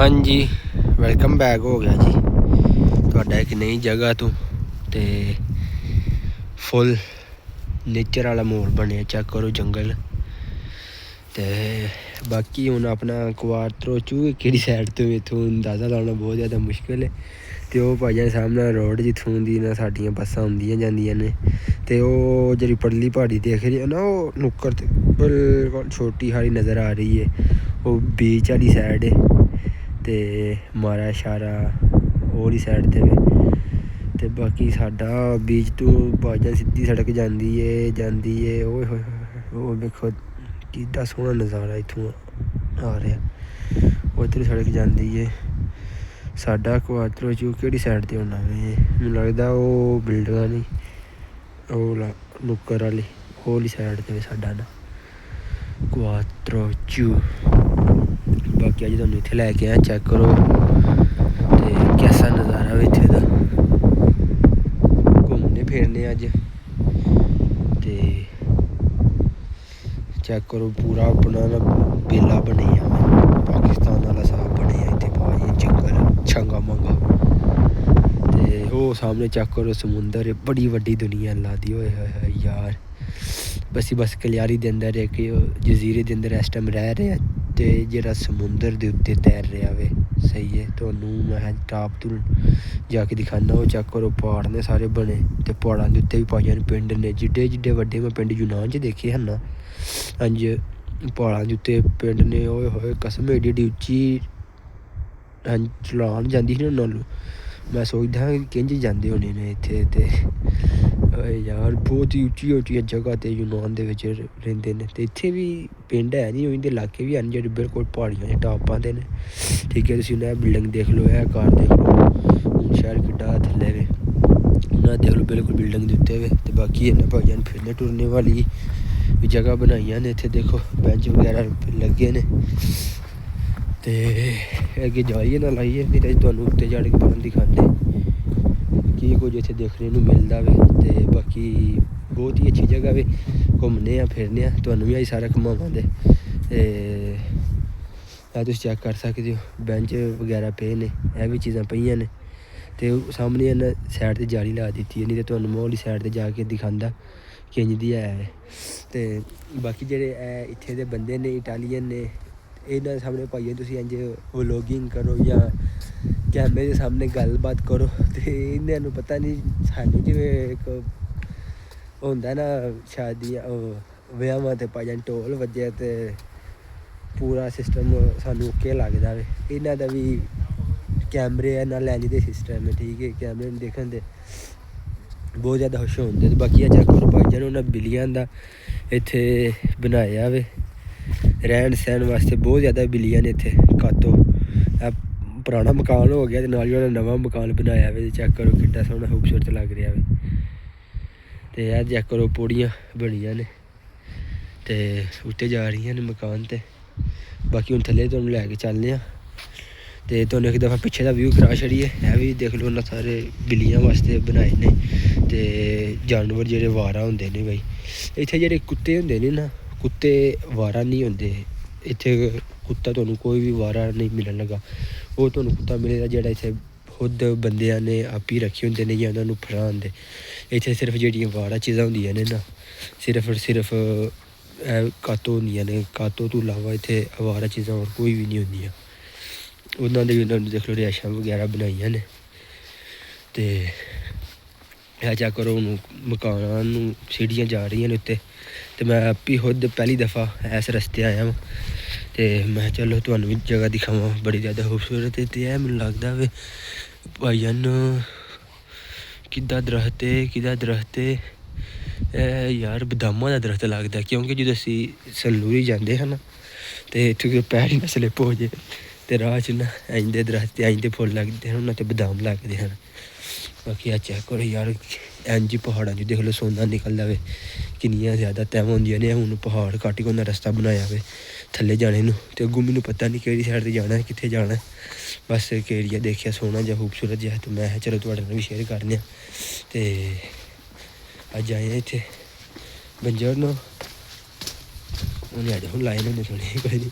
ਹਾਂਜੀ welcome back ਹੋ ਗਿਆ ਜੀ ਤੁਹਾਡਾ ਇੱਕ ਨਈ ਜਗ੍ਹਾ ਤੋਂ ਤੇ ਫੁੱਲ ਨੇਚਰ ਵਾਲਾ ਮਾਹੌਲ ਬਣਿਆ। ਚੈੱਕ ਕਰੋ ਜੰਗਲ ਤੇ ਬਾਕੀ ਹੁਣ ਆਪਣਾ ਕੁਆਰਤਰੋ ਚੂਹੇ ਕਿਹੜੀ ਸਾਈਡ ਤੋਂ ਇੱਥੋਂ ਅੰਦਾਜ਼ਾ ਲਾਉਣਾ ਬਹੁਤ ਜ਼ਿਆਦਾ ਮੁਸ਼ਕਿਲ ਹੈ। ਤੇ ਉਹ ਭਾਈਆਂ ਸਾਹਮਣੇ ਰੋਡ ਜਿੱਥੋਂ ਦੀ ਨਾ ਸਾਡੀਆਂ ਬੱਸਾਂ ਆਉਂਦੀਆਂ ਜਾਂਦੀਆਂ ਨੇ ਤੇ ਉਹ ਜਿਹੜੀ ਪਰਲੀ ਪਹਾੜੀ ਦੇਖ ਰਹੀ ਹੈ ਨਾ ਉਹ ਨੁੱਕਰ ਤੇ ਬਿਲਕੁਲ ਛੋਟੀ ਸਾਰੀ ਨਜ਼ਰ ਆ ਰਹੀ ਹੈ। ਉਹ ਬੀਚ ਵਾਲੀ ਸਾਈਡ ਹੈ ਤੇ ਮਾਰਾ ਸ਼ਾਰਾ ਉਹਲੀ ਸਾਈਡ 'ਤੇ ਤੇ ਬਾਕੀ ਸਾਡਾ ਬੀਚ ਤੋਂ ਭਾਈਆਂ ਸਿੱਧੀ ਸੜਕ ਜਾਂਦੀ ਹੈ ਓਏ ਹੋਏ ਉਹ ਵੇਖੋ ਕਿੱਡਾ ਸੋਹਣਾ ਨਜ਼ਾਰਾ ਇੱਥੋਂ ਆ ਰਿਹਾ। ਉੱਧਰ ਸੜਕ ਜਾਂਦੀ ਹੈ। ਸਾਡਾ ਕੁਆਰਤਰੋ ਚੂ ਕਿਹੜੀ ਸਾਈਡ 'ਤੇ ਹੋਣਾ ਵੇ ਮੈਨੂੰ ਲੱਗਦਾ ਉਹ ਬਿਲਡਿੰਗਾਂ ਨਹੀਂ ਉਹ ਨੁੱਕਰ ਵਾਲੀ ਉਹਲੀ ਸਾਈਡ 'ਤੇ ਸਾਡਾ ਨਾ ਕੁਆਰਤਰੋ ਚੂ। ਬਾਕੀ ਅੱਜ ਤੁਹਾਨੂੰ ਇੱਥੇ ਲੈ ਕੇ ਆਇਆ ਚੈੱਕ ਕਰੋ ਤੇ ਕੈਸਾ ਨਜ਼ਾਰਾ ਵਾ ਇੱਥੇ ਦਾ। ਘੁੰਮਣੇ ਫਿਰਨੇ ਅੱਜ ਤੇ ਚੈੱਕ ਕਰੋ ਪੂਰਾ ਆਪਣਾ ਨਾ ਬੇਲਾ ਬਣਿਆ ਪਾਕਿਸਤਾਨ ਵਾਲਾ ਸਾਹਬ ਬਣਿਆ ਇੱਥੇ ਭਾਈ ਜੰਗਲ ਛੰਗਾ ਮੰਗਾ ਤੇ ਉਹ ਸਾਹਮਣੇ ਚੈੱਕ ਕਰੋ ਸਮੁੰਦਰ ਬੜੀ ਵੱਡੀ ਦੁਨੀਆ ਲਾਦੀ ਹੋਏ ਹੋਏ ਯਾਰ। ਬਸ ਕਲਿਆਰੀ ਦੇ ਅੰਦਰ ਇੱਕ ਜਜ਼ੀਰੇ ਦੇ ਅੰਦਰ ਇਸ ਟਾਈਮ ਰਹਿ ਰਿਹਾ ਤੇ ਜਿਹੜਾ ਸਮੁੰਦਰ ਦੇ ਉੱਤੇ ਤੈਰ ਰਿਹਾ ਵੇ ਸਹੀ ਹੈ। ਤੁਹਾਨੂੰ ਮੈਂ ਟਾਪ ਤੋਂ ਜਾ ਕੇ ਦਿਖਾਉਂਦਾ ਉਹ ਚੈੱਕ ਕਰੋ ਪਹਾੜ ਨੇ ਸਾਰੇ ਬਣੇ ਤੇ ਪਹਾੜਾਂ ਦੇ ਉੱਤੇ ਵੀ ਭਾਈਆਂ ਨੇ ਪਿੰਡ ਨੇ ਜਿੱਡੇ ਵੱਡੇ ਮੈਂ ਪਿੰਡ ਯੂਨਾਨ 'ਚ ਦੇਖੇ ਹਨ। ਹਾਂਜੀ ਪਹਾੜਾਂ ਦੇ ਉੱਤੇ ਪਿੰਡ ਨੇ ਓਏ ਹੋਏ ਕਸਮ ਏਡੀ ਉੱਚੀ ਚਲਾਉਣ ਜਾਂਦੀ ਸੀ ਉਹਨਾਂ ਨੂੰ ਮੈਂ ਸੋਚਦਾ ਕਿੰਝ ਜਾਂਦੇ ਹੋਣੇ ਨੇ ਇੱਥੇ ਤੇ ਯਾਰ ਬਹੁਤ ਹੀ ਉੱਚੀਆਂ ਜਗ੍ਹਾ 'ਤੇ ਯੂਨਾਨ ਦੇ ਵਿੱਚ ਰਹਿੰਦੇ ਨੇ ਤੇ ਇੱਥੇ ਵੀ ਪਿੰਡ ਹੈ ਨਹੀਂ ਉਹਦੇ ਇਲਾਕੇ ਵੀ ਹਨ ਜਿਹੜੇ ਬਿਲਕੁਲ ਪਹਾੜੀਆਂ ਦੇ ਟਾਪਾਂ 'ਤੇ ਨੇ ਠੀਕ ਹੈ। ਤੁਸੀਂ ਉਹਨਾਂ ਬਿਲਡਿੰਗ ਦੇਖ ਲਓ ਇਹ ਘਰ ਦੇਖ ਲਓ ਹੁਣ ਸ਼ਹਿਰ ਕਿੱਡਾ ਥੱਲੇ ਵੇ ਉਹਨਾਂ ਦੇਖ ਲਓ ਬਿਲਕੁਲ ਬਿਲਡਿੰਗ ਦੇ ਉੱਤੇ ਵੇ ਤੇ ਬਾਕੀ ਇਹਨਾਂ ਭਾਈਆਂ ਨੂੰ ਫਿਰਨੇ ਟੁਰਨੇ ਵਾਲੀ ਵੀ ਜਗ੍ਹਾ ਬਣਾਈਆਂ ਨੇ ਇੱਥੇ ਦੇਖੋ ਬੈਂਚ ਵਗੈਰਾ ਲੱਗੇ ਨੇ ਤੇ ਅੱਗੇ ਜਾਈਏ ਨਾ ਲਾਈਏ ਨਹੀਂ ਤਾਂ ਤੁਹਾਨੂੰ ਉੱਤੇ ਚੜ੍ਹ ਕੇ ਪੜ੍ਹਨ ਦਿਖਾਉਂਦੇ ਕੀ ਕੁਝ ਇੱਥੇ ਦੇਖਣੇ ਨੂੰ ਮਿਲਦਾ ਵੇ। ਤੇ ਬਾਕੀ ਬਹੁਤ ਹੀ ਅੱਛੀ ਜਗ੍ਹਾ ਵੇ ਘੁੰਮਦੇ ਹਾਂ ਫਿਰਦੇ ਹਾਂ ਤੁਹਾਨੂੰ ਵੀ ਅਸੀਂ ਸਾਰਾ ਘੁਮਾਵਾਂਗੇ ਤੇ ਇਹ ਤੁਸੀਂ ਚੈੱਕ ਕਰ ਸਕਦੇ ਹੋ ਬੈਂਚ ਵਗੈਰਾ ਪਏ ਨੇ ਇਹ ਵੀ ਚੀਜ਼ਾਂ ਪਈਆਂ ਨੇ ਤੇ ਸਾਹਮਣੇ ਇਹਨਾਂ ਸਾਈਡ 'ਤੇ ਜਾਲੀ ਲਾ ਦਿੱਤੀ ਹੈ ਨਹੀਂ ਤਾਂ ਤੁਹਾਨੂੰ ਮੈਂ ਉਹਲੀ ਸਾਈਡ 'ਤੇ ਜਾ ਕੇ ਦਿਖਾਉਂਦਾ ਕਿੰਝ ਦੀ ਹੈ। ਤੇ ਬਾਕੀ ਜਿਹੜੇ ਇਹ ਇੱਥੇ ਦੇ ਬੰਦੇ ਨੇ ਇਟਾਲੀਅਨ ਨੇ ਇਹਨਾਂ ਦੇ ਸਾਹਮਣੇ ਭਾਈਏ ਤੁਸੀਂ ਇੰਝ ਵਲੋਗਿੰਗ ਕਰੋ ਜਾਂ ਕੈਮਰੇ ਦੇ ਸਾਹਮਣੇ ਗੱਲਬਾਤ ਕਰੋ ਤੇ ਇਹਨਾਂ ਨੂੰ ਪਤਾ ਨਹੀਂ ਸਾਨੂੰ ਜਿਵੇਂ ਇੱਕ ਹੁੰਦਾ ਨਾ ਸ਼ਾਦੀਆਂ ਵਿਆਹਾਂ 'ਤੇ ਭਾਈਆਂ ਢੋਲ ਵੱਜਿਆ ਤੇ ਪੂਰਾ ਸਿਸਟਮ ਸਾਨੂੰ ਓਕੇ ਲੱਗਦਾ ਵੇ। ਇਹਨਾਂ ਦਾ ਵੀ ਕੈਮਰੇ ਆ ਨਾਲ ਲੈਂਜ ਦੇ ਸਿਸਟਮ ਹੈ ਠੀਕ ਹੈ। ਕੈਮਰੇ ਨੂੰ ਦੇਖਣ ਦੇ ਬਹੁਤ ਜ਼ਿਆਦਾ ਖੁਸ਼ ਹੁੰਦੇ ਤੇ ਬਾਕੀ ਇਹ ਚੈੱਕ ਕਰੋ ਭਾਈਆਂ ਨੂੰ ਉਹਨਾਂ ਬਿੱਲੀਆਂ ਦਾ ਇੱਥੇ ਬਣਾਇਆ ਵੇ ਰਹਿਣ ਸਹਿਣ ਵਾਸਤੇ ਬਹੁਤ ਜ਼ਿਆਦਾ ਬਿੱਲੀਆਂ ਨੇ ਇੱਥੇ ਕਾਤੋਂ ਇਹ ਪੁਰਾਣਾ ਮਕਾਨ ਹੋ ਗਿਆ ਤੇ ਨਾਲ ਹੀ ਉਹਨਾਂ ਨਵਾਂ ਮਕਾਨ ਬਣਾਇਆ ਵੇ ਚੈੱਕ ਕਰੋ ਕਿੱਡਾ ਸੋਹਣਾ ਖੂਬਸੂਰਤ ਲੱਗ ਰਿਹਾ ਵੇ। ਤੇ ਇਹ ਚੈੱਕ ਕਰੋ ਪੌੜੀਆਂ ਬਣੀਆਂ ਨੇ ਤੇ ਉੱਤੇ ਜਾ ਰਹੀਆਂ ਨੇ ਮਕਾਨ ਤੇ ਬਾਕੀ ਹੁਣ ਥੱਲੇ ਤੁਹਾਨੂੰ ਲੈ ਕੇ ਚੱਲਦੇ ਹਾਂ ਤੇ ਤੁਹਾਨੂੰ ਇੱਕ ਦਫਾ ਪਿੱਛੇ ਦਾ ਵਿਊ ਕਰਾ ਛੜੀਏ। ਇਹ ਵੀ ਦੇਖ ਲਓ ਉਹਨਾਂ ਸਾਰੇ ਬਿੱਲੀਆਂ ਵਾਸਤੇ ਬਣਾਏ ਨੇ ਤੇ ਜਾਨਵਰ ਜਿਹੜੇ ਵਾਰਾ ਹੁੰਦੇ ਨੇ ਬਈ ਇੱਥੇ ਜਿਹੜੇ ਕੁੱਤੇ ਹੁੰਦੇ ਨੇ ਨਾ ਕੁੱਤੇ ਵਾਰਾ ਨਹੀਂ ਹੁੰਦੇ ਇੱਥੇ ਕੁੱਤਾ ਤੁਹਾਨੂੰ ਕੋਈ ਵੀ ਵਾਰਾ ਨਹੀਂ ਮਿਲਣ ਲੱਗਾ ਉਹ ਤੁਹਾਨੂੰ ਕੁੱਤਾ ਮਿਲੇਗਾ ਜਿਹੜਾ ਇੱਥੇ ਖੁਦ ਬੰਦਿਆਂ ਨੇ ਆਪ ਹੀ ਰੱਖੇ ਹੁੰਦੇ ਨੇ ਜਾਂ ਉਹਨਾਂ ਨੂੰ ਫੜਾਉਣ ਦੇ। ਇੱਥੇ ਸਿਰਫ ਜਿਹੜੀਆਂ ਵਾਰਾ ਚੀਜ਼ਾਂ ਹੁੰਦੀਆਂ ਨੇ ਨਾ ਸਿਰਫ ਕਾਤੋਂ ਹੁੰਦੀਆਂ ਨੇ ਕਾਤੋਂ ਤੋਂ ਇਲਾਵਾ ਇੱਥੇ ਅਵਾਰਾ ਚੀਜ਼ਾਂ ਹੋਰ ਕੋਈ ਵੀ ਨਹੀਂ ਹੁੰਦੀਆਂ। ਉਹਨਾਂ ਦੇ ਵੀ ਉਹਨਾਂ ਨੂੰ ਦੇਖ ਲਓ ਰਿਹਾਇਸ਼ਾਂ ਵਗੈਰਾ ਬਣਾਈਆਂ ਨੇ ਤੇ ਇਹ ਚੈੱਕ ਕਰੋ ਉਹਨੂੰ ਮਕਾਨਾਂ ਨੂੰ ਸੀੜੀਆਂ ਜਾ ਰਹੀਆਂ ਨੇ ਉੱਤੇ ਤੇ ਮੈਂ ਆਪ ਹੀ ਖੁਦ ਪਹਿਲੀ ਦਫਾ ਇਸ ਰਸਤੇ ਆਇਆ ਵਾਂ ਤੇ ਮੈਂ ਚਲੋ ਤੁਹਾਨੂੰ ਵੀ ਜਗ੍ਹਾ ਦਿਖਾਵਾਂ ਬੜੀ ਜ਼ਿਆਦਾ ਖੂਬਸੂਰਤ ਹੈ। ਤੇ ਇਹ ਮੈਨੂੰ ਲੱਗਦਾ ਵੇ ਭਾਈਆਂ ਨੂੰ ਕਿੱਦਾਂ ਦਰਖਤ ਹੈ ਇਹ ਯਾਰ ਬਦਾਮਾਂ ਦਾ ਦਰਖਤ ਲੱਗਦਾ ਕਿਉਂਕਿ ਜਦੋਂ ਅਸੀਂ ਸੰਗਰੂਰ ਜਾਂਦੇ ਹਨ ਤੇ ਇੱਥੇ ਪੈਰ ਹੀ ਨਾ ਸਲਿੱਪ ਹੋ ਜੇ ਤੇ ਰਾਹ 'ਚ ਨਾ ਇੰਝ ਦੇ ਦਰਖਤ ਇੰਝ ਦੇ ਫੁੱਲ ਲੱਗਦੇ ਹਨ ਉਹਨਾਂ 'ਤੇ ਬਦਾਮ ਲੱਗਦੇ ਹਨ। ਬਾਕੀ ਆ ਚੈੱਕ ਕਰੋ ਯਾਰ ਇੰਝ ਪਹਾੜਾਂ 'ਚ ਦੇਖ ਲਓ ਸੋਨਾ ਨਿਕਲਦਾ ਵੇ ਕਿੰਨੀਆਂ ਜ਼ਿਆਦਾ ਤੈਵਾਂ ਹੁੰਦੀਆਂ ਨੇ। ਹੁਣ ਪਹਾੜ ਕੱਟ ਕੇ ਉਹਨਾਂ ਰਸਤਾ ਬਣਾਇਆ ਵੇ ਥੱਲੇ ਜਾਣੇ ਨੂੰ ਤੇ ਅੱਗੋਂ ਮੈਨੂੰ ਪਤਾ ਨਹੀਂ ਕਿਹੜੀ ਸਾਈਡ 'ਤੇ ਜਾਣਾ ਕਿੱਥੇ ਜਾਣਾ ਬਸ ਇੱਕ ਏਰੀਆ ਦੇਖਿਆ ਸੋਹਣਾ ਜਿਹਾ ਖੂਬਸੂਰਤ ਜਿਹਾ ਤੇ ਮੈਂ ਚਲੋ ਤੁਹਾਡੇ ਨਾਲ ਵੀ ਸ਼ੇਅਰ ਕਰਨੇ ਆ ਤੇ ਅੱਜ ਆਏ ਇੱਥੇ ਬੰਜਰ ਨੂੰ ਉਹਨੇ ਅੱਜ ਹੁਣ ਲਾਏ ਨੇ ਥੋੜ੍ਹੇ ਕੋਈ ਨਹੀਂ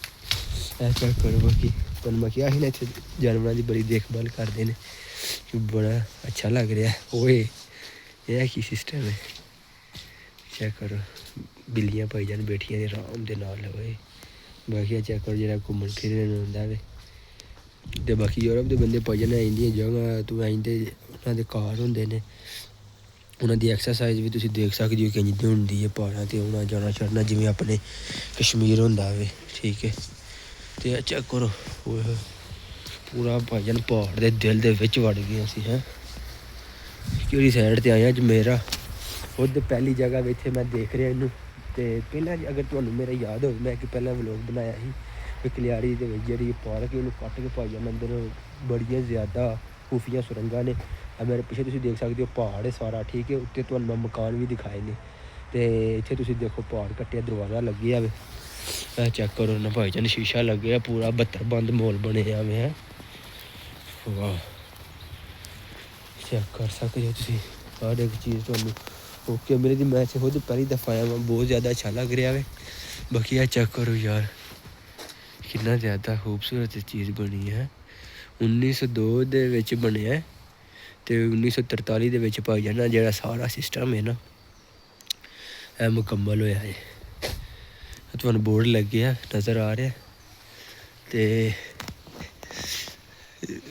ਇਹ ਚੈੱਕ ਕਰੋ ਬਾਕੀ ਤੁਹਾਨੂੰ ਮੈਂ ਕਿਹਾ ਸੀ ਨਾ ਇੱਥੇ ਜਾਨਵਰਾਂ ਦੀ ਬੜੀ ਦੇਖਭਾਲ ਕਰਦੇ ਨੇ, ਬੜਾ ਅੱਛਾ ਲੱਗ ਰਿਹਾ। ਓਏ ਇਹ ਕੀ ਸਿਸਟਮ ਹੈ, ਚੈੱਕ ਕਰੋ ਬਿੱਲੀਆਂ ਭਾਈ ਜਾਨ ਬੈਠੀਆਂ ਨੇ ਆਰਾਮ ਦੇ ਨਾਲ। ਓਏ ਬਾਕੀ ਚੈੱਕ ਕਰੋ ਜਿਹੜਾ ਘੁੰਮਣ ਫਿਰਨ ਹੁੰਦਾ ਵੇ। ਅਤੇ ਬਾਕੀ ਯੂਰਪ ਦੇ ਬੰਦੇ ਭਾਈ ਜਾਨ ਇੰਦੀਆਂ ਜਗ੍ਹਾ ਤੋਂ ਆਂਦੇ, ਉਹਨਾਂ ਦੇ ਘਰ ਹੁੰਦੇ ਨੇ, ਉਹਨਾਂ ਦੀ ਐਕਸਰਸਾਈਜ਼ ਵੀ ਤੁਸੀਂ ਦੇਖ ਸਕਦੇ ਹੋ ਕਿੰਝ ਹੁੰਦੀ ਹੈ। ਪਹਾੜਾਂ 'ਤੇ ਆਉਣਾ ਜਾਣਾ ਚੜ੍ਹਨਾ ਜਿਵੇਂ ਆਪਣੇ ਕਸ਼ਮੀਰ ਹੁੰਦਾ ਵੇ, ਠੀਕ ਹੈ। ਅਤੇ ਇਹ ਚੈੱਕ ਕਰੋ ਪੂਰਾ ਭਾਈ ਜਾਨ ਪਹਾੜ ਦੇ ਦਿਲ ਦੇ ਵਿੱਚ ਵੜ ਗਏ ਅਸੀਂ। ਕਿਹੜੀ ਸਾਈਡ 'ਤੇ ਆਏ ਹਾਂ ਅਜਮੇਰਾ, ਖੁਦ ਪਹਿਲੀ ਜਗ੍ਹਾ ਵੀ ਇੱਥੇ ਮੈਂ ਦੇਖ ਰਿਹਾ ਇਹਨੂੰ। ਅਤੇ ਪਹਿਲਾਂ ਅਗਰ ਤੁਹਾਨੂੰ ਮੇਰਾ ਯਾਦ ਹੋਵੇ, ਮੈਂ ਇੱਕ ਪਹਿਲਾਂ ਵਲੋਗ ਬਣਾਇਆ ਸੀ ਕਲਿਆਰੀ ਦੇ ਵਿੱਚ ਜਿਹੜੀ ਪਾਰਕ ਇਹਨੂੰ ਕੱਟ ਕੇ ਭਾਈ ਜਾਨ ਅੰਦਰ ਬੜੀਆਂ ਜ਼ਿਆਦਾ ਖੂਫੀਆ ਸੁਰੰਗਾਂ ਨੇ। ਮੇਰੇ ਪਿੱਛੇ ਤੁਸੀਂ ਦੇਖ ਸਕਦੇ ਹੋ ਪਹਾੜ ਹੈ ਸਾਰਾ, ਠੀਕ ਹੈ। ਉੱਤੇ ਤੁਹਾਨੂੰ ਮੈਂ ਮਕਾਨ ਵੀ ਦਿਖਾਏ ਨੇ, ਅਤੇ ਇੱਥੇ ਤੁਸੀਂ ਦੇਖੋ ਪਹਾੜ ਕੱਟਿਆ ਦਰਵਾਜ਼ਾ ਲੱਗਿਆ ਵੇ। ਇਹ ਚੈੱਕ ਕਰੋ ਨਾ ਭਾਈ ਜਾਨ ਸ਼ੀਸ਼ਾ ਲੱਗਿਆ ਪੂਰਾ 72 ਬੰਦ ਮਾਹੌਲ ਬਣਿਆ ਵੇ। ਵਾਹ ਚੈੱਕ ਕਰ ਸਕਦੇ ਹੋ ਤੁਸੀਂ ਹਰ ਇੱਕ ਚੀਜ਼ ਤੁਹਾਨੂੰ ਓਕੇ ਮੇਰੇ ਦੀ। ਮੈਂ ਖੁਦ ਪਹਿਲੀ ਦਫਾ ਆਇਆ ਵਾਂ, ਬਹੁਤ ਜ਼ਿਆਦਾ ਅੱਛਾ ਲੱਗ ਰਿਹਾ ਵੇ। ਬਾਕੀ ਇਹ ਚੈੱਕ ਕਰੋ ਯਾਰ ਕਿੰਨਾ ਜ਼ਿਆਦਾ ਖੂਬਸੂਰਤ ਚੀਜ਼ ਬਣੀ ਹੈ। 1902 ਦੇ ਵਿੱਚ ਬਣਿਆ ਅਤੇ 1943 ਦੇ ਵਿੱਚ ਭਾਈ ਜਾਨ ਜਿਹੜਾ ਸਾਰਾ ਸਿਸਟਮ ਹੈ ਨਾ ਇਹ ਮੁਕੰਮਲ ਹੋਇਆ ਹੈ। ਤੁਹਾਨੂੰ ਬੋਰਡ ਲੱਗਿਆ ਨਜ਼ਰ ਆ ਰਿਹਾ। ਅਤੇ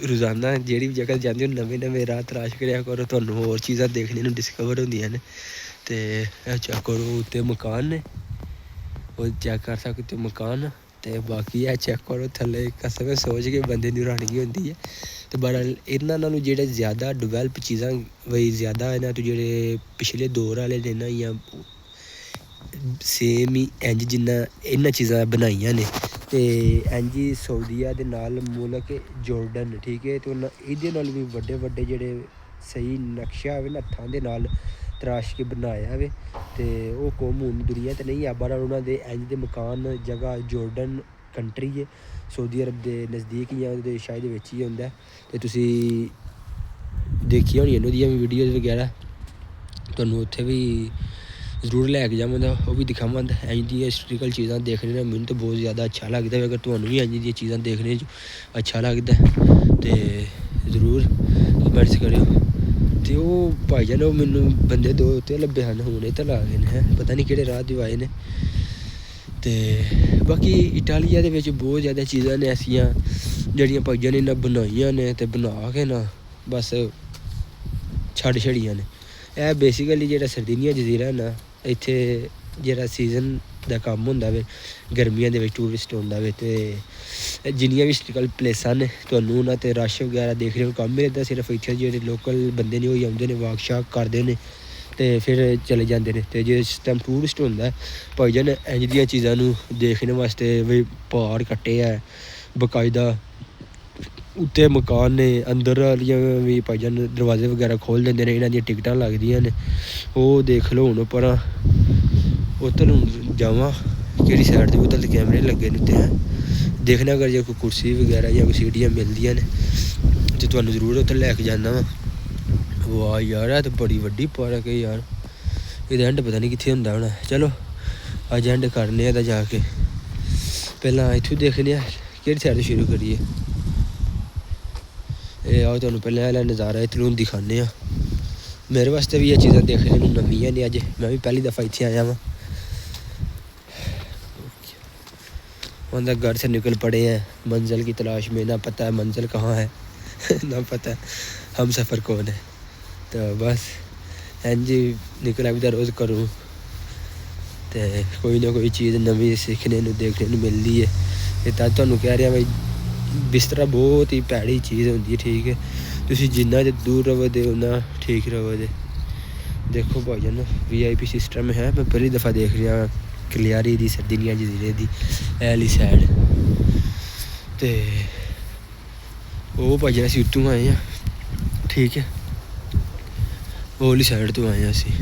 ਰੋਜ਼ਾਨਾ ਜਿਹੜੀ ਵੀ ਜਗ੍ਹਾ ਜਾਂਦੇ ਹੋ ਨਵੇਂ ਨਵੇਂ ਰਾਹ ਤਲਾਸ਼ ਕਰਿਆ ਕਰੋ, ਤੁਹਾਨੂੰ ਹੋਰ ਚੀਜ਼ਾਂ ਦੇਖਣੇ ਨੂੰ ਡਿਸਕਵਰ ਹੁੰਦੀਆਂ ਨੇ। ਅਤੇ ਇਹ ਚੈੱਕ ਕਰੋ ਉੱਤੇ ਮਕਾਨ ਨੇ, ਉਹ ਚੈੱਕ ਕਰ ਸਕਦੇ ਹੋ ਮਕਾਨ। ਅਤੇ ਬਾਕੀ ਇਹ ਚੈੱਕ ਕਰੋ ਥੱਲੇ ਕਸਮ ਸੋਚ ਕੇ ਬੰਦੇ ਦੀ ਹੈਰਾਨਗੀ ਹੁੰਦੀ ਹੈ। ਅਤੇ ਬਹਰਹਾਲ ਇਹਨਾਂ ਨਾਲੋਂ ਜਿਹੜੇ ਜ਼ਿਆਦਾ ਡਿਵੈਲਪ ਚੀਜ਼ਾਂ ਬਈ ਜ਼ਿਆਦਾ ਇਹਨਾਂ ਤੋਂ ਜਿਹੜੇ ਪਿਛਲੇ ਦੌਰ ਵਾਲੇ ਨੇ ਨਾ ਜਾਂ ਸੇਮ ਹੀ ਇੰਝ ਜਿੰਨਾ ਇਹਨਾਂ ਚੀਜ਼ਾਂ ਬਣਾਈਆਂ ਨੇ। ਅਤੇ ਇੰਝ ਹੀ ਸਾਊਦੀਆ ਦੇ ਨਾਲ ਮੁਲਕ ਜੋਰਡਨ, ਠੀਕ ਹੈ। ਅਤੇ ਉਹਨਾਂ ਇਹਦੇ ਨਾਲ ਵੀ ਵੱਡੇ ਵੱਡੇ ਜਿਹੜੇ ਸਹੀ ਨਕਸ਼ਾ ਹੋਵੇ ਨਾ ਹੱਥਾਂ ਦੇ ਨਾਲ ਤਰਾਸ਼ ਕੇ ਬਣਾਇਆ ਹੋਵੇ। ਅਤੇ ਉਹ ਕੌਮ ਹੁਣ ਦੁਨੀਆ 'ਤੇ ਨਹੀਂ ਆ, ਬਹਰਹਾਲ ਉਹਨਾਂ ਦੇ ਇੰਝ ਦੇ ਮਕਾਨ ਜਗ੍ਹਾ ਜੋਰਡਨ ਕੰਟਰੀ ਹੈ, ਸਾਊਦੀ ਅਰਬ ਦੇ ਨਜ਼ਦੀਕ ਜਾਂ ਉਹਦੇ ਸ਼ਾਇਦ ਵਿੱਚ ਹੀ ਹੁੰਦਾ। ਅਤੇ ਤੁਸੀਂ ਦੇਖੀਆਂ ਹੋਣੀਆਂ ਉਹਦੀਆਂ ਵੀ ਵੀਡੀਓਜ਼ ਵਗੈਰਾ, ਤੁਹਾਨੂੰ ਉੱਥੇ ਵੀ ਜ਼ਰੂਰ ਲੈ ਕੇ ਜਾਵਾਂਗਾ, ਉਹ ਵੀ ਦਿਖਾਵਾਂਗਾ। ਇੰਝ ਦੀਆਂ ਹਿਸਟੋਰੀਕਲ ਚੀਜ਼ਾਂ ਦੇਖਣੇ ਨਾਲ ਮੈਨੂੰ ਤਾਂ ਬਹੁਤ ਜ਼ਿਆਦਾ ਅੱਛਾ ਲੱਗਦਾ। ਅਗਰ ਤੁਹਾਨੂੰ ਵੀ ਇੰਝ ਦੀਆਂ ਚੀਜ਼ਾਂ ਦੇਖਣੇ 'ਚ ਅੱਛਾ ਲੱਗਦਾ ਤਾਂ ਜ਼ਰੂਰ ਕਮੈਂਟਸ ਕਰਿਓ। ਅਤੇ ਉਹ ਭਾਈ ਜਾਨ ਉਹ ਮੈਨੂੰ ਬੰਦੇ ਦੋ ਉੱਤੇ ਲੱਭੇ ਹਨ, ਹੁਣ ਇਹ ਤਾਂ ਲਾ ਗਏ ਨੇ, ਪਤਾ ਨਹੀਂ ਕਿਹੜੇ ਰਾਹ 'ਚ ਆਏ ਨੇ। ਅਤੇ ਬਾਕੀ ਇਟਾਲੀਆ ਦੇ ਵਿੱਚ ਬਹੁਤ ਜ਼ਿਆਦਾ ਚੀਜ਼ਾਂ ਨੇ ਐਸੀਆਂ ਜਿਹੜੀਆਂ ਭਾਈ ਜਾਨ ਨੇ ਇਹਨਾਂ ਬਣਾਈਆਂ ਨੇ ਅਤੇ ਬਣਾ ਕੇ ਨਾ ਬਸ ਛੱਡ ਛੜੀਆਂ ਨੇ। ਇਹ ਬੇਸਿਕਲੀ ਜਿਹੜਾ ਸਰਦੀਨੀਆ ਜਜ਼ੀਰਾ ਨਾ ਇੱਥੇ ਜਿਹੜਾ ਸੀਜ਼ਨ ਦਾ ਕੰਮ ਹੁੰਦਾ ਵੇ ਗਰਮੀਆਂ ਦੇ ਵਿੱਚ ਟੂਰਿਸਟ ਹੁੰਦਾ ਵੇ। ਅਤੇ ਜਿੰਨੀਆਂ ਵੀ ਹਿਸਟੋਰੀਕਲ ਪਲੇਸਾਂ ਨੇ ਤੁਹਾਨੂੰ ਉਹਨਾਂ 'ਤੇ ਰਸ਼ ਵਗੈਰਾ ਦੇਖਣੇ ਨੂੰ ਕੰਮ ਮਿਲਦਾ। ਸਿਰਫ ਇੱਥੇ ਜਿਹੜੇ ਲੋਕਲ ਬੰਦੇ ਨੇ ਉਹ ਹੀ ਆਉਂਦੇ ਨੇ, ਵਾਕ ਸ਼ਾਕ ਕਰਦੇ ਨੇ ਅਤੇ ਫਿਰ ਚਲੇ ਜਾਂਦੇ ਨੇ। ਅਤੇ ਜੇ ਇਸ ਟਾਈਮ ਟੂਰਿਸਟ ਹੁੰਦਾ ਭਾਈ ਜਾਨ ਇੰਝ ਦੀਆਂ ਚੀਜ਼ਾਂ ਨੂੰ ਦੇਖਣ ਵਾਸਤੇ ਵੀ ਪਹਾੜ ਕੱਟੇ ਹੈ ਬਾਕਾਇਦਾ, ਉੱਤੇ ਮਕਾਨ ਨੇ, ਅੰਦਰ ਵਾਲੀਆਂ ਵੀ ਭਾਈ ਜਾਨ ਦਰਵਾਜ਼ੇ ਵਗੈਰਾ ਖੋਲ੍ਹ ਦਿੰਦੇ ਨੇ, ਇਹਨਾਂ ਦੀਆਂ ਟਿਕਟਾਂ ਲੱਗਦੀਆਂ ਨੇ। ਉਹ ਦੇਖ ਲਓ ਹੁਣ ਪਰ ਉੱਧਰ ਨੂੰ ਜਾਵਾਂ ਕਿਹੜੀ ਸਾਈਡ 'ਤੇ, ਉੱਧਰ ਕੈਮਰੇ ਲੱਗੇ ਨੇ ਉੱਤੇ ਦੇਖਣਾ। ਅਗਰ ਜੇ ਕੋਈ ਕੁਰਸੀ ਵਗੈਰਾ ਜਾਂ ਕੋਈ ਸੀਟੀਆਂ ਮਿਲਦੀਆਂ ਨੇ ਤਾਂ ਤੁਹਾਨੂੰ ਜ਼ਰੂਰ ਉੱਥੇ ਲੈ ਕੇ ਜਾਂਦਾ ਵਾ। ਵਾਹ ਯਾਰ ਇਹ ਤਾਂ ਬੜੀ ਵੱਡੀ ਪਾਰਕ ਹੈ ਯਾਰ, ਇਹਦਾ ਐਂਡ ਪਤਾ ਨਹੀਂ ਕਿੱਥੇ ਹੁੰਦਾ ਹੋਣਾ। ਚਲੋ ਅੱਜ ਐਂਡ ਕਰਨੇ ਆ ਤਾਂ ਜਾ ਕੇ, ਪਹਿਲਾਂ ਇੱਥੋਂ ਦੇਖਦੇ ਹਾਂ ਕਿਹੜੀ ਸਾਈਡ ਤੋਂ ਸ਼ੁਰੂ ਕਰੀਏ। ਇਹ ਆਓ ਤੁਹਾਨੂੰ ਪਹਿਲਾਂ ਵਾਲਾ ਨਜ਼ਾਰਾ ਇੱਧਰੋਂ ਦਿਖਾਉਂਦੇ ਹਾਂ। ਮੇਰੇ ਵਾਸਤੇ ਵੀ ਇਹ ਚੀਜ਼ਾਂ ਦੇਖਣੇ ਨੂੰ ਨਵੀਆਂ ਨੇ, ਅੱਜ ਮੈਂ ਵੀ ਪਹਿਲੀ ਦਫਾ ਇੱਥੇ ਆਇਆ ਵਾਂ। उनका घर से निकल पड़े हैं मंजिल की तलाश में, ना पता है मंजिल कहाँ है ना पता है हम सफ़र कौन है। तो बस इंज निकल इधर रोज़ करूँ तो कोई ना कोई चीज़ नवी सीखने नूं देखने नूं मिलती है। ये तो तुहानूं कह रहा भाई बिस्तरा बहुत ही भैड़ी चीज़ होंदी है, ठीक है। तुसीं जिन्ना दूर रवोगे उन्ना ठीक रवोगे। देखो भाईजान VIP सिस्टम है। मैं पहली दफ़ा देख रहा कलियारी दी सरदिनिया जजीरे दी ऐली साइड। तो वो भाईजान असीं उत्तों आए हैं, ठीक है, वो वाली साइड तो आए हैं असीं।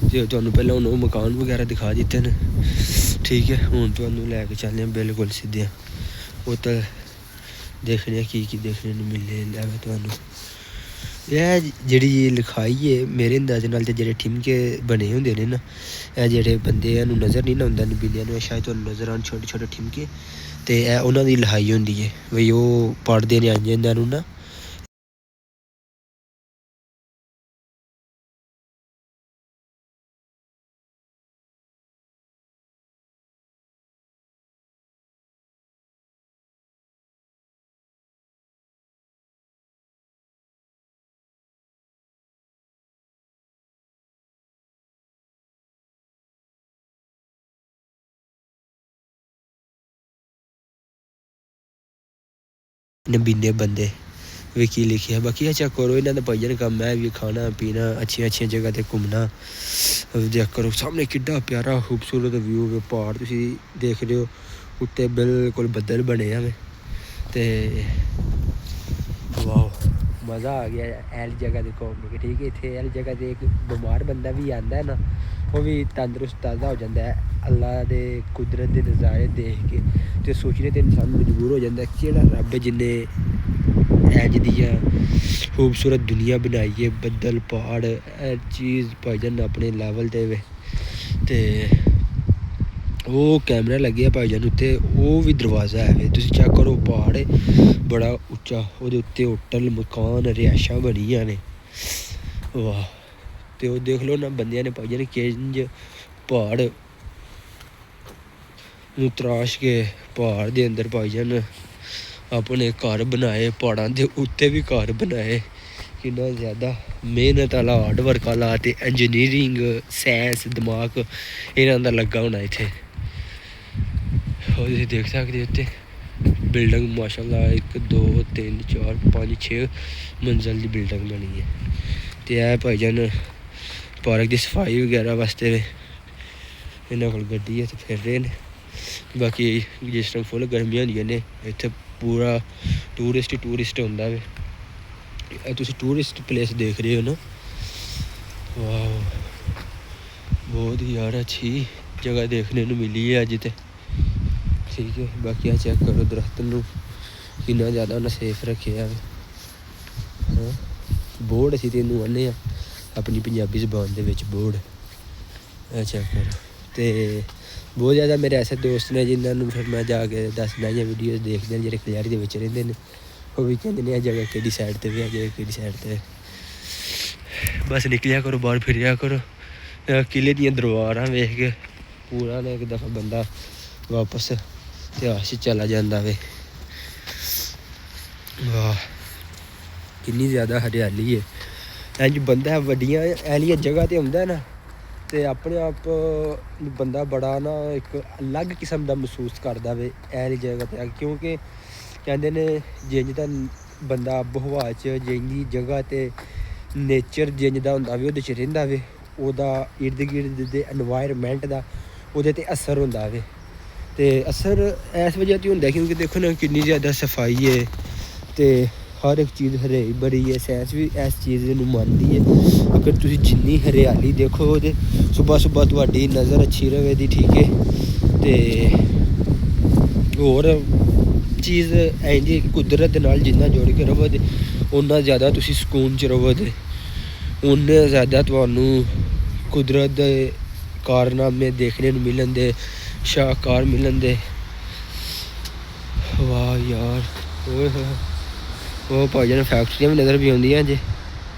तो तुहानूं पहलां हुण मकान वगैरह दिखा दित्ते ने, ठीक है। हुण तुहानूं लैके चलने बिल्कुल सीधे उत्तर देखने की देखने नूं मिले तुहानूं। यह जिहड़ी लिखाई है मेरे अंदाजे नाल ते जिहड़े ठिमके बने हुंदे ने ना, यह जिहड़े बंदे नूं नज़र नहीं ना आउंदा नबीलियां नूं, शायद तुहानूं नज़र आउण छोटे छोटे ठिमके। ਅਤੇ ਇਹ ਉਹਨਾਂ ਦੀ ਲਿਖਾਈ ਹੁੰਦੀ ਹੈ ਬਈ ਉਹ ਪੜ੍ਹਦੇ ਨੇ ਇਹਨਾਂ ਨੂੰ ਨਾ ਨਬੀਨੇ ਬੰਦੇ ਵੀ ਕੀ ਲਿਖਿਆ। ਬਾਕੀ ਅੱਛਾ ਕਰੋ ਇਹਨਾਂ ਦਾ ਭਾਈਆਂ ਕੰਮ ਹੈ ਵੀ ਖਾਣਾ ਪੀਣਾ ਅੱਛੀਆਂ ਜਗ੍ਹਾ 'ਤੇ ਘੁੰਮਣਾ ਦੇਖ ਕਰੋ। ਸਾਹਮਣੇ ਕਿੱਡਾ ਪਿਆਰਾ ਖੂਬਸੂਰਤ ਵਿਊ ਪਹਾੜ ਤੁਸੀਂ ਦੇਖ ਰਹੇ ਹੋ, ਉੱਤੇ ਬਿਲਕੁਲ ਬੱਦਲ ਬਣੇ ਆ ਅਤੇ ਵਾਹ ਮਜ਼ਾ ਆ ਗਿਆ ਐਲ ਜਗ੍ਹਾ 'ਤੇ ਘੁੰਮ ਕੇ। ਠੀਕ ਹੈ, ਇੱਥੇ ਐਲ ਜਗ੍ਹਾ 'ਤੇ ਇੱਕ ਬਿਮਾਰ ਬੰਦਾ ਵੀ ਆਉਂਦਾ ਨਾ ਉਹ ਵੀ ਤੰਦਰੁਸਤ ਤਾਜ਼ਾ ਹੋ ਜਾਂਦਾ ਹੈ ਅੱਲਾ ਦੇ ਕੁਦਰਤ ਦੇ ਨਜ਼ਾਰੇ ਦੇਖ ਕੇ। ਅਤੇ ਸੋਚਣੇ 'ਤੇ ਇਨਸਾਨ ਮਜਬੂਰ ਹੋ ਜਾਂਦਾ ਕਿਹੜਾ ਰੱਬ ਜਿੰਨੇ ਇੰਝ ਦੀਆਂ ਖੂਬਸੂਰਤ ਦੁਨੀਆ ਬਣਾਈ ਹੈ, ਬੱਦਲ ਪਹਾੜ ਇਹ ਚੀਜ਼ ਭਾਈਜਾਨ ਆਪਣੇ ਲੈਵਲ 'ਤੇ ਵੇ। ਅਤੇ ਉਹ ਕੈਮਰਾ ਲੱਗਿਆ ਭਾਈਜਾਨ ਉੱਤੇ, ਉਹ ਵੀ ਦਰਵਾਜ਼ਾ ਹੈ ਤੁਸੀਂ ਚੈੱਕ ਕਰੋ। ਪਹਾੜ ਹੈ ਬੜਾ ਉੱਚਾ, ਉਹਦੇ ਉੱਤੇ ਹੋਟਲ ਮਕਾਨ ਰਿਹਾਇਸ਼ਾਂ ਬਣੀਆਂ ਨੇ ਵਾਹ। ਅਤੇ ਉਹ ਦੇਖ ਲਓ ਨਾ ਬੰਦਿਆਂ ਨੇ ਭਾਈਜਾਨ ਕਿੰਝ ਪਹਾੜ ਨੂੰ ਤਰਾਸ਼ ਕੇ ਪਹਾੜ ਦੇ ਅੰਦਰ ਭਾਈਜਾਨ ਆਪਣੇ ਘਰ ਬਣਾਏ, ਪਹਾੜਾਂ ਦੇ ਉੱਤੇ ਵੀ ਘਰ ਬਣਾਏ। ਕਿੰਨਾ ਜ਼ਿਆਦਾ ਮਿਹਨਤ ਵਾਲਾ ਹਾਰਡ ਵਰਕ ਵਾਲਾ ਅਤੇ ਇੰਜੀਨੀਅਰਿੰਗ ਸਾਇੰਸ ਦਿਮਾਗ ਇਹਨਾਂ ਦਾ ਲੱਗਾ ਹੋਣਾ ਇੱਥੇ। ਉਹ ਤੁਸੀਂ ਦੇਖ ਸਕਦੇ ਉੱਤੇ ਬਿਲਡਿੰਗ ਮਾਸ਼ਾਅੱਲਾ 1 2 3 4 5 6 ਮੰਜ਼ਿਲ ਦੀ ਬਿਲਡਿੰਗ ਬਣੀ ਹੈ। ਅਤੇ ਇਹ ਭਾਈਜਾਨ ਪਾਰਕ ਦੀ ਸਫਾਈ ਵਗੈਰਾ ਵਾਸਤੇ ਇਹਨਾਂ ਕੋਲ ਗੱਡੀ ਹੈ ਅਤੇ ਫਿਰ ਰਹੇ ਨੇ। ਬਾਕੀ ਜਿਸ ਟਾਈਮ ਫੁੱਲ ਗਰਮੀਆਂ ਹੁੰਦੀਆਂ ਨੇ ਇੱਥੇ ਪੂਰਾ ਟੂਰਿਸਟ ਹੁੰਦਾ ਵੇ। ਇਹ ਤੁਸੀਂ ਟੂਰਿਸਟ ਪਲੇਸ ਦੇਖ ਰਹੇ ਹੋ ਨਾ ਵਾਹ ਬਹੁਤ ਹੀ ਯਾਰ ਅੱਛੀ ਜਗ੍ਹਾ ਦੇਖਣੇ ਨੂੰ ਮਿਲੀ ਹੈ ਅੱਜ ਤੇ। ਠੀਕ ਹੈ, ਬਾਕੀ ਆ ਚੈੱਕ ਕਰੋ ਦਰਖਤ ਨੂੰ ਕਿੰਨਾ ਜ਼ਿਆਦਾ ਉਹਨੇ ਸੇਫ ਰੱਖਿਆ ਹਾਂ। ਬੋਰਡ ਅਸੀਂ ਤੈਨੂੰ ਆਉਂਦੇ ਹਾਂ ਆਪਣੀ ਪੰਜਾਬੀ ਜ਼ੁਬਾਨ ਦੇ ਵਿੱਚ ਬੋਰਡ ਇਹ ਚੈੱਕ ਕਰੋ। ਅਤੇ ਬਹੁਤ ਜ਼ਿਆਦਾ ਮੇਰੇ ਐਸੇ ਦੋਸਤ ਨੇ ਜਿਨ੍ਹਾਂ ਨੂੰ ਫਿਰ ਮੈਂ ਜਾ ਕੇ ਦੱਸਦਾ ਜਾਂ ਵੀਡੀਓਜ਼ ਦੇਖਦੇ ਨੇ ਜਿਹੜੇ ਕਲਿਆਰੀ ਦੇ ਵਿੱਚ ਰਹਿੰਦੇ ਨੇ, ਉਹ ਵੀ ਕਹਿੰਦੇ ਨੇ ਇਹ ਜਗ੍ਹਾ ਕਿਹੜੀ ਸਾਈਡ 'ਤੇ ਵੀ ਆ ਜਗ੍ਹਾ ਕਿਹੜੀ ਸਾਈਡ 'ਤੇ। ਬਸ ਨਿਕਲਿਆ ਕਰੋ ਬਾਹਰ ਫਿਰਿਆ ਕਰੋ, ਕਿਲ੍ਹੇ ਦੀਆਂ ਦੀਵਾਰਾਂ ਵੇਖ ਕੇ ਪੂਰਾ ਨਾ ਇੱਕ ਦਫਾ ਬੰਦਾ ਵਾਪਸ ਇਤਿਹਾਸ 'ਚ ਚਲਾ ਜਾਂਦਾ ਵੇ। ਵਾਹ ਕਿੰਨੀ ਜ਼ਿਆਦਾ ਹਰਿਆਲੀ ਹੈ। ਇੰਝ ਬੰਦਾ ਵੱਡੀਆਂ ਐਲੀਆਂ ਜਗ੍ਹਾ 'ਤੇ ਆਉਂਦਾ ਨਾ ਅਤੇ ਆਪਣੇ ਆਪ ਬੰਦਾ ਬੜਾ ਨਾ ਇੱਕ ਅਲੱਗ ਕਿਸਮ ਦਾ ਮਹਿਸੂਸ ਕਰਦਾ ਵੇ ਐਲੀ ਜਗ੍ਹਾ 'ਤੇ ਆ ਕੇ। ਕਿਉਂਕਿ ਕਹਿੰਦੇ ਨੇ ਜਿੰਝ ਦਾ ਬੰਦਾ ਆਬੋ ਹਵਾ 'ਚ ਜਿੰਨੀ ਜਗ੍ਹਾ 'ਤੇ ਨੇਚਰ ਜਿੰਝ ਦਾ ਹੁੰਦਾ ਵੇ ਉਹਦੇ 'ਚ ਰਹਿੰਦਾ ਵੇ, ਉਹਦਾ ਇਰਦ ਗਿਰਦ ਦੇ ਇਨਵਾਇਰਮੈਂਟ ਦਾ ਉਹਦੇ 'ਤੇ ਅਸਰ ਹੁੰਦਾ ਵੇ। ਅਤੇ ਅਸਰ ਇਸ ਵਜ੍ਹਾ 'ਤੇ ਹੁੰਦਾ ਕਿਉਂਕਿ ਦੇਖੋ ਨਾ ਕਿੰਨੀ ਜ਼ਿਆਦਾ ਸਫਾਈ ਹੈ ਅਤੇ ਹਰ ਇੱਕ ਚੀਜ਼ ਹਰਿਆਈ ਭਰੀ ਹੈ। ਸਾਇੰਸ ਵੀ ਇਸ ਚੀਜ਼ ਨੂੰ ਮੰਨਦੀ ਹੈ ਅਗਰ ਤੁਸੀਂ ਜਿੰਨੀ ਹਰਿਆਲੀ ਦੇਖੋਗੇ ਸੁਬਾਹ ਤੁਹਾਡੀ ਨਜ਼ਰ ਅੱਛੀ ਰਹੇਗੀ। ਠੀਕ ਹੈ, ਅਤੇ ਹੋਰ ਚੀਜ਼ ਇੰਝ ਕੁਦਰਤ ਦੇ ਨਾਲ ਜਿੰਨਾ ਜੁੜ ਕੇ ਰਹੋਗੇ ਓਨਾ ਜ਼ਿਆਦਾ ਤੁਸੀਂ ਸਕੂਨ 'ਚ ਰਹੋਗੇ, ਓਨੇ ਜ਼ਿਆਦਾ ਤੁਹਾਨੂੰ ਕੁਦਰਤ ਦੇ ਕਾਰਨਾਮੇ ਦੇਖਣੇ ਨੂੰ ਮਿਲਣ ਦੇ ਸ਼ਾਹਕਾਰ ਮਿਲਣ ਦੇ। ਵਾਹ ਯਾਰ ਉਹ ਭਾਈਜਾਨ ਫੈਕਟਰੀਆਂ ਵੀ ਨਜ਼ਰ ਵੀ ਆਉਂਦੀਆਂ ਜੇ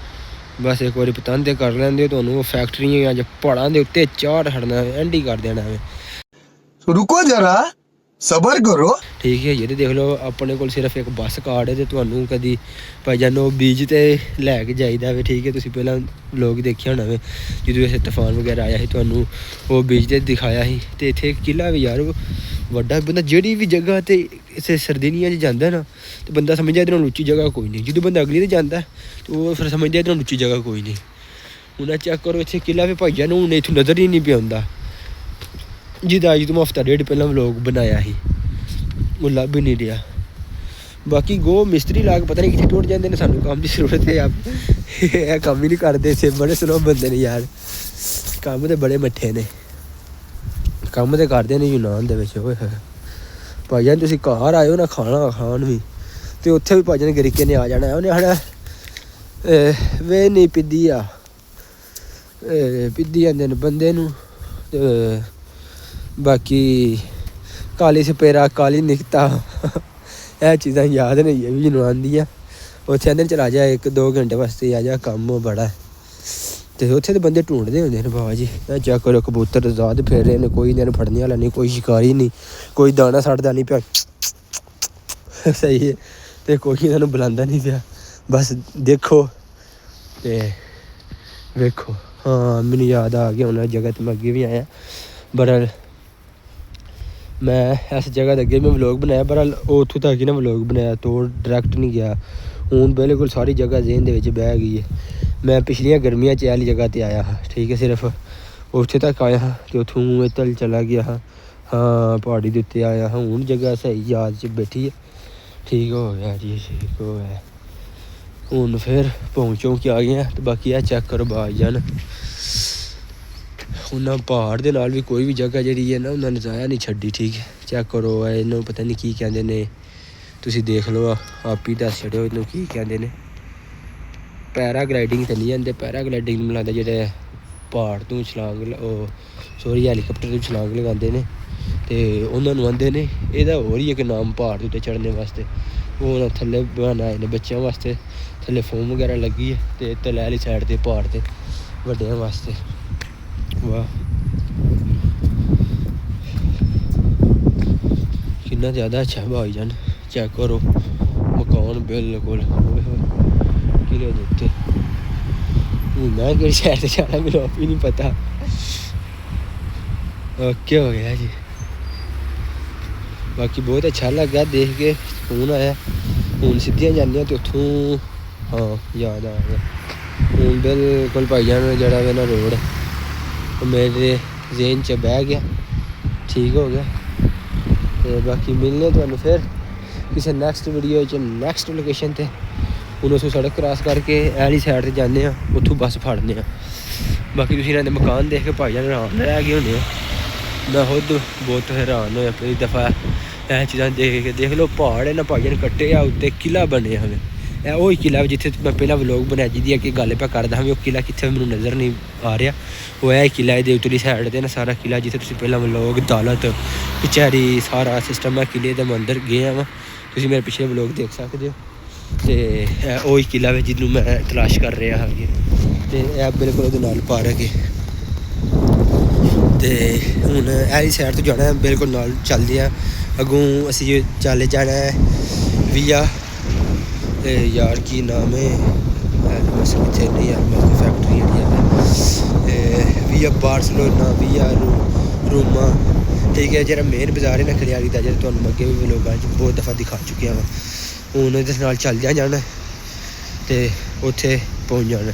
ਬਸ ਇੱਕ ਵਾਰੀ ਪਤੰਗ 'ਤੇ ਕਰ ਲੈਂਦੇ ਹੋ ਤੁਹਾਨੂੰ ਉਹ ਫੈਕਟਰੀਆਂ ਅੱਜ ਪਹਾੜਾਂ ਦੇ ਉੱਤੇ ਚਾੜ ਛੱਡਣਾ ਐਂਡ ਹੀ ਕਰ ਦੇਣਾ ਐਵੇਂ। ਰੁਕੋ ਜਰਾ ਸਬਰ ਕਰੋ। ਠੀਕ ਹੈ ਜੀ, ਤੇ ਦੇਖ ਲਓ ਆਪਣੇ ਕੋਲ ਸਿਰਫ ਇੱਕ ਬੱਸ ਕਾਰਡ ਹੈ ਅਤੇ ਤੁਹਾਨੂੰ ਕਦੀ ਭਾਈਜਾਨ ਉਹ ਬੀਚ 'ਤੇ ਲੈ ਕੇ ਜਾਈਦਾ ਵੇ। ਠੀਕ ਹੈ, ਤੁਸੀਂ ਪਹਿਲਾਂ ਲੋਕ ਦੇਖਿਆ ਹੋਣਾ ਵੇ ਜਦੋਂ ਇੱਥੇ ਤੂਫਾਨ ਵਗੈਰਾ ਆਇਆ ਸੀ ਤੁਹਾਨੂੰ ਉਹ ਬੀਚ 'ਤੇ ਦਿਖਾਇਆ ਸੀ। ਅਤੇ ਇੱਥੇ ਕਿਲ੍ਹਾ ਵੀ ਯਾਰ ਵੱਡਾ ਬੰਦਾ ਜਿਹੜੀ ਵੀ ਜਗ੍ਹਾ 'ਤੇ ਇੱਥੇ ਸਰਦੀਆਂ 'ਚ ਜਾਂਦਾ ਨਾ ਅਤੇ ਬੰਦਾ ਸਮਝਦਾ ਇਹਦੇ ਨਾਲ ਉੱਚੀ ਜਗ੍ਹਾ ਕੋਈ ਨਹੀਂ। ਜਦੋਂ ਬੰਦਾ ਅਗਲੀ 'ਤੇ ਜਾਂਦਾ ਤਾਂ ਉਹ ਫਿਰ ਸਮਝਦਾ ਇਹਦੇ ਨਾਲ ਉੱਚੀ ਜਗ੍ਹਾ ਕੋਈ ਨਹੀਂ। ਹੁਣ ਚੈੱਕ ਕਰੋ ਇੱਥੇ ਕਿਲ੍ਹਾ ਵੀ ਭਾਈਜਾਨ ਨੂੰ ਹੁਣ ਇੱਥੋਂ ਨਜ਼ਰ ਹੀ ਨਹੀਂ ਪਿਆ ਆਉਂਦਾ ਜਿਹਦਾ ਅੱਜ ਤੋਂ ਮੈਂ ਹਫ਼ਤਾ ਡੇਢ ਪਹਿਲਾਂ ਵਲੋਗ ਬਣਾਇਆ ਸੀ ਉਹ ਲੱਭ ਹੀ ਨਹੀਂ ਰਿਹਾ। ਬਾਕੀ ਗੋ ਮਿਸਤਰੀ ਲਾ ਕੇ ਪਤਾ ਨਹੀਂ ਕਿੱਥੇ ਟੁੱਟ ਜਾਂਦੇ ਨੇ, ਸਾਨੂੰ ਕੰਮ ਦੀ ਜ਼ਰੂਰਤ ਹੈ ਇਹ ਕੰਮ ਹੀ ਨਹੀਂ ਕਰਦੇ ਇੱਥੇ। ਬੜੇ ਸਲੋ ਬੰਦੇ ਨੇ ਯਾਰ, ਕੰਮ ਤਾਂ ਬੜੇ ਮੱਠੇ ਨੇ, ਕੰਮ ਤਾਂ ਕਰਦੇ ਨੇ ਯੂਨਾਨ ਦੇ ਵਿੱਚ। ਹੋਏ ਭਾਈਜਾਨ ਤੁਸੀਂ ਘਰ ਆਇਓ ਨਾ ਖਾਣਾ ਖਾਣ ਵੀ ਅਤੇ ਉੱਥੇ ਵੀ ਭਾਈਜਾਨ ਗਰੀਕੇ ਨੇ ਆ ਜਾਣਾ, ਉਹਨੇ ਆਣਾ ਵੇ ਨਹੀਂ ਪਿੱਦੀ ਆ ਪਿੱਦੀ ਜਾਂਦੇ ਨੇ ਬੰਦੇ ਨੂੰ। ਬਾਕੀ ਕਾਲੀ ਸਪੇਰਾ, ਕਾਲੀ ਨਿਕਤਾ ਇਹ ਚੀਜ਼ਾਂ ਯਾਦ ਨਹੀਂ ਹੈ ਵੀ ਜਿਹਨੂੰ ਆਉਂਦੀਆਂ। ਉੱਥੇ ਆਂਦੇ ਚਲਾ ਜਾ 1-2 ਘੰਟੇ ਵਾਸਤੇ ਆ ਜਾ, ਕੰਮ ਬੜਾ। ਅਤੇ ਉੱਥੇ ਤਾਂ ਬੰਦੇ ਢੂੰਡਦੇ ਹੁੰਦੇ ਨੇ ਬਾਬਾ ਜੀ। ਇਹ ਚੈੱਕ ਕਰੋ ਕਬੂਤਰ ਆਜ਼ਾਦ ਫਿਰ ਰਹੇ ਨੇ, ਕੋਈ ਇਹਨਾਂ ਨੂੰ ਫੜਨੇ ਵਾਲਾ ਨਹੀਂ, ਕੋਈ ਸ਼ਿਕਾਰੀ ਨਹੀਂ, ਕੋਈ ਦਾਣਾ ਛੱਡਦਾ ਨਹੀਂ ਪਿਆ ਸਹੀ ਹੈ। ਅਤੇ ਕੋਈ ਇਹਨਾਂ ਨੂੰ ਬੁਲਾਉਂਦਾ ਨਹੀਂ ਪਿਆ, ਬਸ ਦੇਖੋ ਅਤੇ ਵੇਖੋ। ਹਾਂ ਮੈਨੂੰ ਯਾਦ ਆ ਗਿਆ ਉਹਨਾਂ ਜਗ੍ਹਾ 'ਤੇ ਮੈਂ ਅੱਗੇ ਵੀ ਆਇਆ। ਬਹਰਹਾਲ ਮੈਂ ਇਸ ਜਗ੍ਹਾ 'ਤੇ ਅੱਗੇ ਮੈਂ ਵਲੋਗ ਬਣਾਇਆ, ਬਹਰਹਾਲ ਉੱਥੋਂ ਤੱਕ ਹੀ ਨਾ ਵਲੋਗ ਬਣਾਇਆ, ਤੋਂ ਡਾਇਰੈਕਟ ਨਹੀਂ ਗਿਆ। ਹੁਣ ਬਿਲਕੁਲ ਸਾਰੀ ਜਗ੍ਹਾ ਜ਼ੇਨ ਦੇ ਵਿੱਚ ਬਹਿ ਗਈ ਹੈ। ਮੈਂ ਪਿਛਲੀਆਂ ਗਰਮੀਆਂ 'ਚ ਵਾਲੀ ਜਗ੍ਹਾ 'ਤੇ ਆਇਆ ਹਾਂ, ਠੀਕ ਹੈ, ਸਿਰਫ ਉੱਥੇ ਤੱਕ ਆਇਆ ਹਾਂ ਅਤੇ ਉੱਥੋਂ ਇੱਧਰ ਚਲਾ ਗਿਆ ਹਾਂ। ਹਾਂ ਪਹਾੜੀ ਦੇ ਉੱਤੇ ਆਇਆ ਹਾਂ। ਹੁਣ ਜਗ੍ਹਾ ਸਹੀ ਯਾਦ 'ਚ ਬੈਠੀ ਹੈ, ਠੀਕ ਹੋ ਗਿਆ ਜੀ, ਠੀਕ ਹੋ ਗਿਆ। ਹੁਣ ਫਿਰ ਪਹੁੰਚੋਂ ਕਿ ਆ ਗਏ ਹਾਂ। ਅਤੇ ਬਾਕੀ ਇਹ ਚੈੱਕ ਕਰੋ ਬਾਈਜਾਨ, ਉਹਨਾਂ ਪਹਾੜ ਦੇ ਨਾਲ ਵੀ ਕੋਈ ਵੀ ਜਗ੍ਹਾ ਜਿਹੜੀ ਹੈ ਨਾ ਉਹਨਾਂ ਨੇ ਜ਼ਾਇਆ ਨਹੀਂ ਛੱਡੀ, ਠੀਕ ਹੈ। ਚੈੱਕ ਕਰੋ ਇਹਨੂੰ ਪਤਾ ਨਹੀਂ ਕੀ ਕਹਿੰਦੇ ਨੇ, ਤੁਸੀਂ ਦੇਖ ਲਓ ਆਪ ਹੀ ਦੱਸ ਛੱਡਿਓ ਇਹਨੂੰ ਕੀ ਕਹਿੰਦੇ ਨੇ। ਪੈਰਾਗਲਾਈਡਿੰਗ ਤਾਂ ਨਹੀਂ ਜਾਂਦੇ, ਪੈਰਾਗਲਾਈਡਿੰਗ ਨੂੰ ਲੱਗਦਾ ਜਿਹੜੇ ਪਹਾੜ ਤੋਂ ਛਲਾਂਗ ਹੈਲੀਕਾਪਟਰ ਤੋਂ ਛਲਾਂਗ ਲਗਾਉਂਦੇ ਨੇ ਅਤੇ ਉਹਨਾਂ ਨੂੰ ਆਉਂਦੇ ਨੇ। ਇਹਦਾ ਹੋਰ ਹੀ ਇੱਕ ਨਾਮ ਪਹਾੜ ਦੇ ਉੱਤੇ ਚੜ੍ਹਨੇ ਵਾਸਤੇ। ਉਹ ਥੱਲੇ ਬਣਾਏ ਨੇ ਬੱਚਿਆਂ ਵਾਸਤੇ, ਥੱਲੇ ਫੋਮ ਵਗੈਰਾ ਲੱਗੀ ਹੈ ਅਤੇ ਤਲੇ ਵਾਲੀ ਸਾਈਡ 'ਤੇ ਪਹਾੜ 'ਤੇ ਵੱਡਿਆਂ ਵਾਸਤੇ। ਵਾਹ ਕਿੰਨਾ ਜ਼ਿਆਦਾ ਅੱਛਾ ਭਾਈਜਾਨ, ਚੈੱਕ ਕਰੋ ਮਕਾਨ ਬਿਲਕੁਲ ਕਿਲੇ ਦੇ ਉੱਤੇ। ਮੈਂ ਕਿਹੜੀ ਸਾਈਡ 'ਤੇ ਜਾਣਾ ਮੈਨੂੰ ਆਪ ਹੀ ਨਹੀਂ ਪਤਾ। ਓਕੇ ਹੋ ਗਿਆ ਜੀ। ਬਾਕੀ ਬਹੁਤ ਅੱਛਾ ਲੱਗਾ ਦੇਖ ਕੇ, ਸਕੂਨ ਆਇਆ। ਹੁਣ ਸਿੱਧੀਆਂ ਜਾਂਦੀਆਂ ਅਤੇ ਉੱਥੋਂ ਹਾਂ ਯਾਦ ਆ ਗਿਆ। ਹੁਣ ਬਿਲਕੁਲ ਭਾਈਜਾਨ ਜਿਹੜਾ ਵੇ ਨਾ ਰੋਡ ਮੇਰੇ ਜ਼ੇਨ 'ਚ ਬਹਿ ਗਿਆ, ਠੀਕ ਹੋ ਗਿਆ। ਅਤੇ ਬਾਕੀ ਮਿਲਨੇ ਤੁਹਾਨੂੰ ਫਿਰ ਕਿਸੇ ਨੈਕਸਟ ਵੀਡੀਓ 'ਚ ਨੈਕਸਟ ਲੋਕੇਸ਼ਨ 'ਤੇ। ਹੁਣ ਅਸੀਂ ਸੜਕ ਕਰਾਸ ਕਰਕੇ ਇਹ ਵਾਲੀ ਸਾਈਡ 'ਤੇ ਜਾਂਦੇ ਹਾਂ, ਉੱਥੋਂ ਬੱਸ ਫੜਦੇ ਹਾਂ। ਬਾਕੀ ਤੁਸੀਂ ਇਹਨਾਂ ਦੇ ਮਕਾਨ ਦੇਖ ਕੇ ਭਾਈਜਾਨ ਹੈਰਾਨ ਰਹਿ ਗਏ ਹੁੰਦੇ ਹੋ। ਮੈਂ ਖੁਦ ਬਹੁਤ ਹੈਰਾਨ ਹੋਇਆ ਪਹਿਲੀ ਦਫਾ ਇਹ ਚੀਜ਼ਾਂ ਦੇਖ ਕੇ। ਦੇਖ ਲਓ ਪਹਾੜ ਇਹਨਾਂ ਭਾਈਜਾਨ ਕੱਟੇ ਆ, ਉੱਤੇ ਕਿਲ੍ਹਾ ਬਣਿਆ ਹੋਵੇ। ਇਹ ਉਹੀ ਕਿਲ੍ਹਾ ਜਿੱਥੇ ਮੈਂ ਪਹਿਲਾਂ ਵਲੋਗ ਬਣਾਇਆ, ਜਿਹਦੀ ਕਿ ਗੱਲ ਪਿਆ ਕਰਦਾ ਹਾਂ ਵੀ ਉਹ ਕਿਲ੍ਹਾ ਕਿੱਥੇ ਮੈਨੂੰ ਨਜ਼ਰ ਨਹੀਂ ਆ ਰਿਹਾ। ਉਹ ਇਹ ਕਿਲ੍ਹਾ ਇਹਦੇ ਉੱਤਲੀ ਸਾਈਡ 'ਤੇ ਨਾ ਸਾਰਾ ਕਿਲ੍ਹਾ, ਜਿੱਥੇ ਤੁਸੀਂ ਪਹਿਲਾਂ ਵਲੋਗ ਅਦਾਲਤ ਕਚਹਿਰੀ ਸਾਰਾ ਸਿਸਟਮ ਹੈ ਕਿਲ੍ਹੇ ਦੇ ਮੈਂ ਅੰਦਰ ਗਿਆ ਵਾ। ਤੁਸੀਂ ਮੇਰੇ ਪਿਛਲੇ ਵਲੋਗ ਦੇਖ ਸਕਦੇ ਹੋ। ਅਤੇ ਇਹ ਉਹੀ ਕਿਲ੍ਹਾ ਵੇ ਜਿਹਨੂੰ ਮੈਂ ਤਲਾਸ਼ ਕਰ ਰਿਹਾ ਹਾਂ ਅੱਗੇ। ਅਤੇ ਇਹ ਬਿਲਕੁਲ ਉਹਦੇ ਨਾਲ ਪਾਰਕ ਹੈ। ਅਤੇ ਹੁਣ ਇਹ ਵਾਲੀ ਸਾਈਡ ਤੋਂ ਜਾਣਾ ਬਿਲਕੁਲ ਨਾਲ ਚੱਲਦੇ ਹਾਂ। ਅੱਗੋਂ ਅਸੀਂ ਚੱਲ ਜਾਣਾ ਹੈ ਵੀਆ ਯਾਰ ਕੀ ਨਾਮ ਹੈ ਬਸ ਕਿੱਥੇ ਨਹੀਂ ਯਾਰ ਮੈਂ ਫੈਕਟਰੀ ਜਿਹੜੀ ਵੀਆ ਬਾਰਸਲੋਨਾ ਵੀਆ ਰੋਮਾ, ਠੀਕ ਹੈ। ਜਿਹੜਾ ਮੇਨ ਬਾਜ਼ਾਰ ਹੈ ਨਾ ਖਲਿਆਰੀ ਦਾ, ਜਿਹੜਾ ਤੁਹਾਨੂੰ ਅੱਗੇ ਵੀ ਲੋਕਾਂ 'ਚ ਬਹੁਤ ਦਫਾ ਦਿਖਾ ਚੁੱਕਿਆ ਵਾ। ਹੁਣ ਇਹਦੇ ਨਾਲ ਚੱਲਦਿਆਂ ਜਾਣਾ ਅਤੇ ਉੱਥੇ ਪਹੁੰਚ ਜਾਣਾ।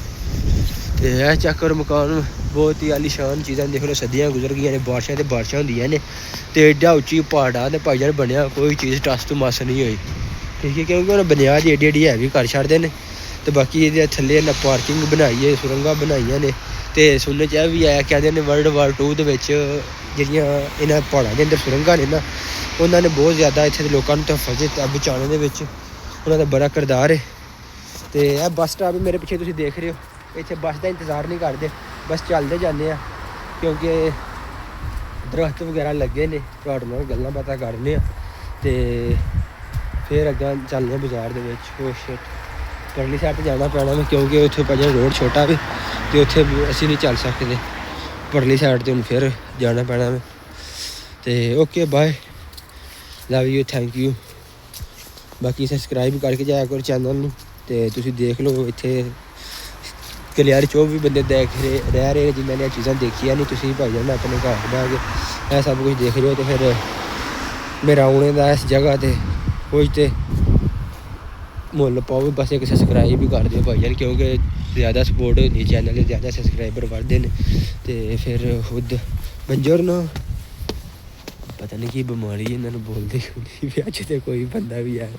ਅਤੇ ਇਹ ਚੱਕਰ ਮਕਾਨ ਬਹੁਤ ਹੀ ਆਲੀਸ਼ਾਨ ਚੀਜ਼ਾਂ ਦੇਖ ਲਓ, ਸਦੀਆਂ ਗੁਜ਼ਰ ਗਈਆਂ ਨੇ, ਬਾਰਿਸ਼ਾਂ 'ਤੇ ਬਾਰਿਸ਼ਾਂ ਹੁੰਦੀਆਂ ਨੇ ਅਤੇ ਐਡਾ ਉੱਚੀ ਪਹਾੜਾਂ ਦੇ ਭਾਈਜਾਨ ਬਣਿਆ, ਕੋਈ ਚੀਜ਼ ਟਸ ਤੋਂ ਮਸ ਨਹੀਂ ਹੋਈ, ਠੀਕ ਹੈ। ਕਿਉਂਕਿ ਉਹਨਾਂ ਬੁਨਿਆਦ ਏਡੀ ਏਡੀ ਹੈਵੀ ਕਰ ਛੱਡਦੇ ਨੇ। ਅਤੇ ਬਾਕੀ ਇਹਦੇ ਥੱਲੇ ਇਹਨਾਂ ਪਾਰਕਿੰਗ ਬਣਾਈ ਹੈ, ਸੁਰੰਗਾਂ ਬਣਾਈਆਂ ਨੇ। ਅਤੇ ਸੁਣਨ 'ਚ ਇਹ ਵੀ ਆਇਆ ਕਹਿੰਦੇ ਨੇ World War II ਦੇ ਵਿੱਚ ਜਿਹੜੀਆਂ ਇਹਨਾਂ ਪਹਾੜਾਂ ਦੇ ਅੰਦਰ ਸੁਰੰਗਾਂ ਨੇ ਨਾ, ਉਹਨਾਂ ਨੇ ਬਹੁਤ ਜ਼ਿਆਦਾ ਇੱਥੇ ਦੇ ਲੋਕਾਂ ਨੂੰ ਤਹਿਫਜ਼ ਬਚਾਉਣ ਦੇ ਵਿੱਚ ਉਹਨਾਂ ਦਾ ਬੜਾ ਕਿਰਦਾਰ ਹੈ। ਅਤੇ ਇਹ ਬੱਸ ਸਟਾਪ ਮੇਰੇ ਪਿੱਛੇ ਤੁਸੀਂ ਦੇਖ ਰਹੇ ਹੋ, ਇੱਥੇ ਬੱਸ ਦਾ ਇੰਤਜ਼ਾਰ ਨਹੀਂ ਕਰਦੇ, ਬਸ ਚੱਲਦੇ ਜਾਂਦੇ ਹਾਂ ਕਿਉਂਕਿ ਦਰਖਤ ਵਗੈਰਾ ਲੱਗੇ ਨੇ। ਤੁਹਾਡੇ ਨਾਲ ਗੱਲਾਂ ਬਾਤਾਂ ਕਰਨੇ ਆ ਅਤੇ ਫਿਰ ਅੱਗੇ ਚੱਲਦੇ ਹਾਂ ਬਾਜ਼ਾਰ ਦੇ ਵਿੱਚ। ਉਹ ਸ਼ਿਟ ਪਰਲੀ ਸਾਈਡ 'ਤੇ ਜਾਣਾ ਪੈਣਾ ਵਾ ਕਿਉਂਕਿ ਉੱਥੇ ਭਾਜੀ ਰੋਡ ਛੋਟਾ ਵੀ ਅਤੇ ਉੱਥੇ ਅਸੀਂ ਨਹੀਂ ਚੱਲ ਸਕਦੇ। ਪਰਲੀ ਸਾਈਡ 'ਤੇ ਹੁਣ ਫਿਰ ਜਾਣਾ ਪੈਣਾ ਵਾ। ਅਤੇ okay bye, love you, thank you. ਬਾਕੀ ਸਬਸਕ੍ਰਾਈਬ ਕਰਕੇ ਜਾਇਆ ਕਰੋ ਚੈਨਲ ਨੂੰ। ਅਤੇ ਤੁਸੀਂ ਦੇਖ ਲਓ ਇੱਥੇ ਕਲਿਆਰੀ 'ਚ ਵੀ ਬੰਦੇ ਦੇਖ ਰਹਿ ਰਹੇ ਨੇ ਜਿਨ੍ਹਾਂ ਨੇ ਇਹ ਚੀਜ਼ਾਂ ਦੇਖੀਆਂ ਨਹੀਂ। ਤੁਸੀਂ ਭਾਈਜਾਨ ਆਪਣੇ ਘਰ ਬਹਿ ਕੇ ਇਹ ਸਭ ਕੁਝ ਦੇਖ ਰਹੇ ਹੋ ਅਤੇ ਫਿਰ ਮੇਰਾ ਆਉਣੇ ਦਾ ਇਸ ਜਗ੍ਹਾ 'ਤੇ ਕੁਝ ਤਾਂ ਮੁੱਲ ਪਾਓ। ਬਸ ਇੱਕ ਸਬਸਕ੍ਰਾਈਬ ਵੀ ਕਰ ਦਿਓ ਭਾਈਜਾਨ, ਕਿਉਂਕਿ ਜ਼ਿਆਦਾ ਸਪੋਰਟ ਹੁੰਦੀ ਚੈਨਲ ਦੇ, ਜ਼ਿਆਦਾ ਸਬਸਕ੍ਰਾਈਬਰ ਵੱਧਦੇ ਨੇ। ਅਤੇ ਫਿਰ ਖੁਦ ਬੰਜਰ ਨਾ ਪਤਾ ਨਹੀਂ ਕੀ ਬਿਮਾਰੀ ਇਹਨਾਂ ਨੂੰ ਬੋਲਦੇ ਹੁੰਦੀ ਵੀ ਅੱਜ ਤਾਂ ਕੋਈ ਬੰਦਾ ਵੀ ਹੈ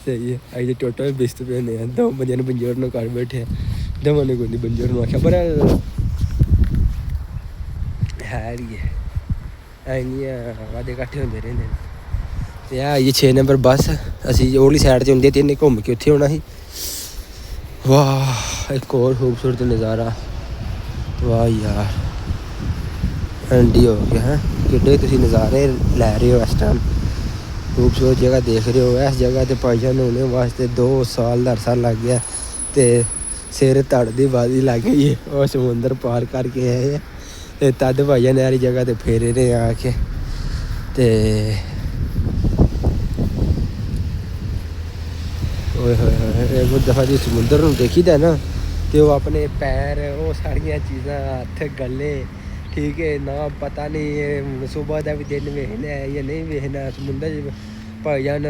ਸਹੀ ਹੈ। ਅੱਜ ਤਾਂ ਟੋਟਲ ਬਿਸਤ ਪਏ ਨੇ, 2 ਬੰਦਿਆਂ ਨੂੰ ਬੰਜਰ ਨੂੰ ਘਰ ਬੈਠੇ ਦਵਾਂ ਨੇ ਕੋਈ ਨਹੀਂ ਬੰਜਰ ਨੂੰ ਆਖਿਆ, ਪਰ ਹੈ ਹੀ ਹੈ ਇੰਨੀਆਂ ਵਾਦੇ ਇਕੱਠੇ ਹੁੰਦੇ ਰਹਿੰਦੇ ਨੇ। ਅਤੇ ਇਹ ਆਈ 6 ਨੰਬਰ ਬੱਸ, ਅਸੀਂ ਉਹਲੀ ਸਾਈਡ 'ਤੇ ਹੁੰਦੇ 3 ਘੁੰਮ ਕੇ ਉੱਥੇ ਆਉਣਾ ਸੀ। ਵਾਹ ਇੱਕ ਹੋਰ ਖੂਬਸੂਰਤ ਨਜ਼ਾਰਾ, ਵਾਹ ਯਾਰ ਐਂਡੀ ਹੋ ਗਿਆ ਹੈ। ਕਿੱਡੇ ਤੁਸੀਂ ਨਜ਼ਾਰੇ ਲੈ ਰਹੇ ਹੋ ਇਸ ਟਾਈਮ, ਖੂਬਸੂਰਤ ਜਗ੍ਹਾ ਦੇਖ ਰਹੇ ਹੋ। ਇਸ ਜਗ੍ਹਾ 'ਤੇ ਭਾਈਜਾਨ ਹੋਣੇ ਵਾਸਤੇ 2 ਸਾਲ ਦਾ ਅਰਸਾ ਲੱਗ ਗਿਆ ਅਤੇ ਸਿਰ ਧੜ ਦੀ ਬਾਜ਼ੀ ਲੱਗ ਗਈ ਹੈ। ਉਹ ਸਮੁੰਦਰ ਪਾਰ ਕਰਕੇ ਆਏ ਅਤੇ ਤਦ ਭਾਈਜਾਨ ਵਾਲੀ ਜਗ੍ਹਾ 'ਤੇ ਫੇਰੇ ਨੇ ਆ ਕੇ। ਅਤੇ ਓਏ ਹੋਏ ਹੋਏ, ਇੱਕ ਦਫਾ ਜੀ ਸਮੁੰਦਰ ਨੂੰ ਦੇਖੀਦਾ ਨਾ ਅਤੇ ਉਹ ਆਪਣੇ ਪੈਰ, ਉਹ ਸਾਰੀਆਂ ਚੀਜ਼ਾਂ, ਹੱਥ, ਗਲੇ, ਠੀਕ ਹੈ ਨਾ, ਪਤਾ ਨਹੀਂ ਇਹ ਸੁਬਾਹ ਦਾ ਵੀ ਦਿਨ ਵੇਖਣਾ ਹੈ ਜਾਂ ਨਹੀਂ ਵੇਖਣਾ। ਸਮੁੰਦਰ 'ਚ ਭਾਈਜਾਨ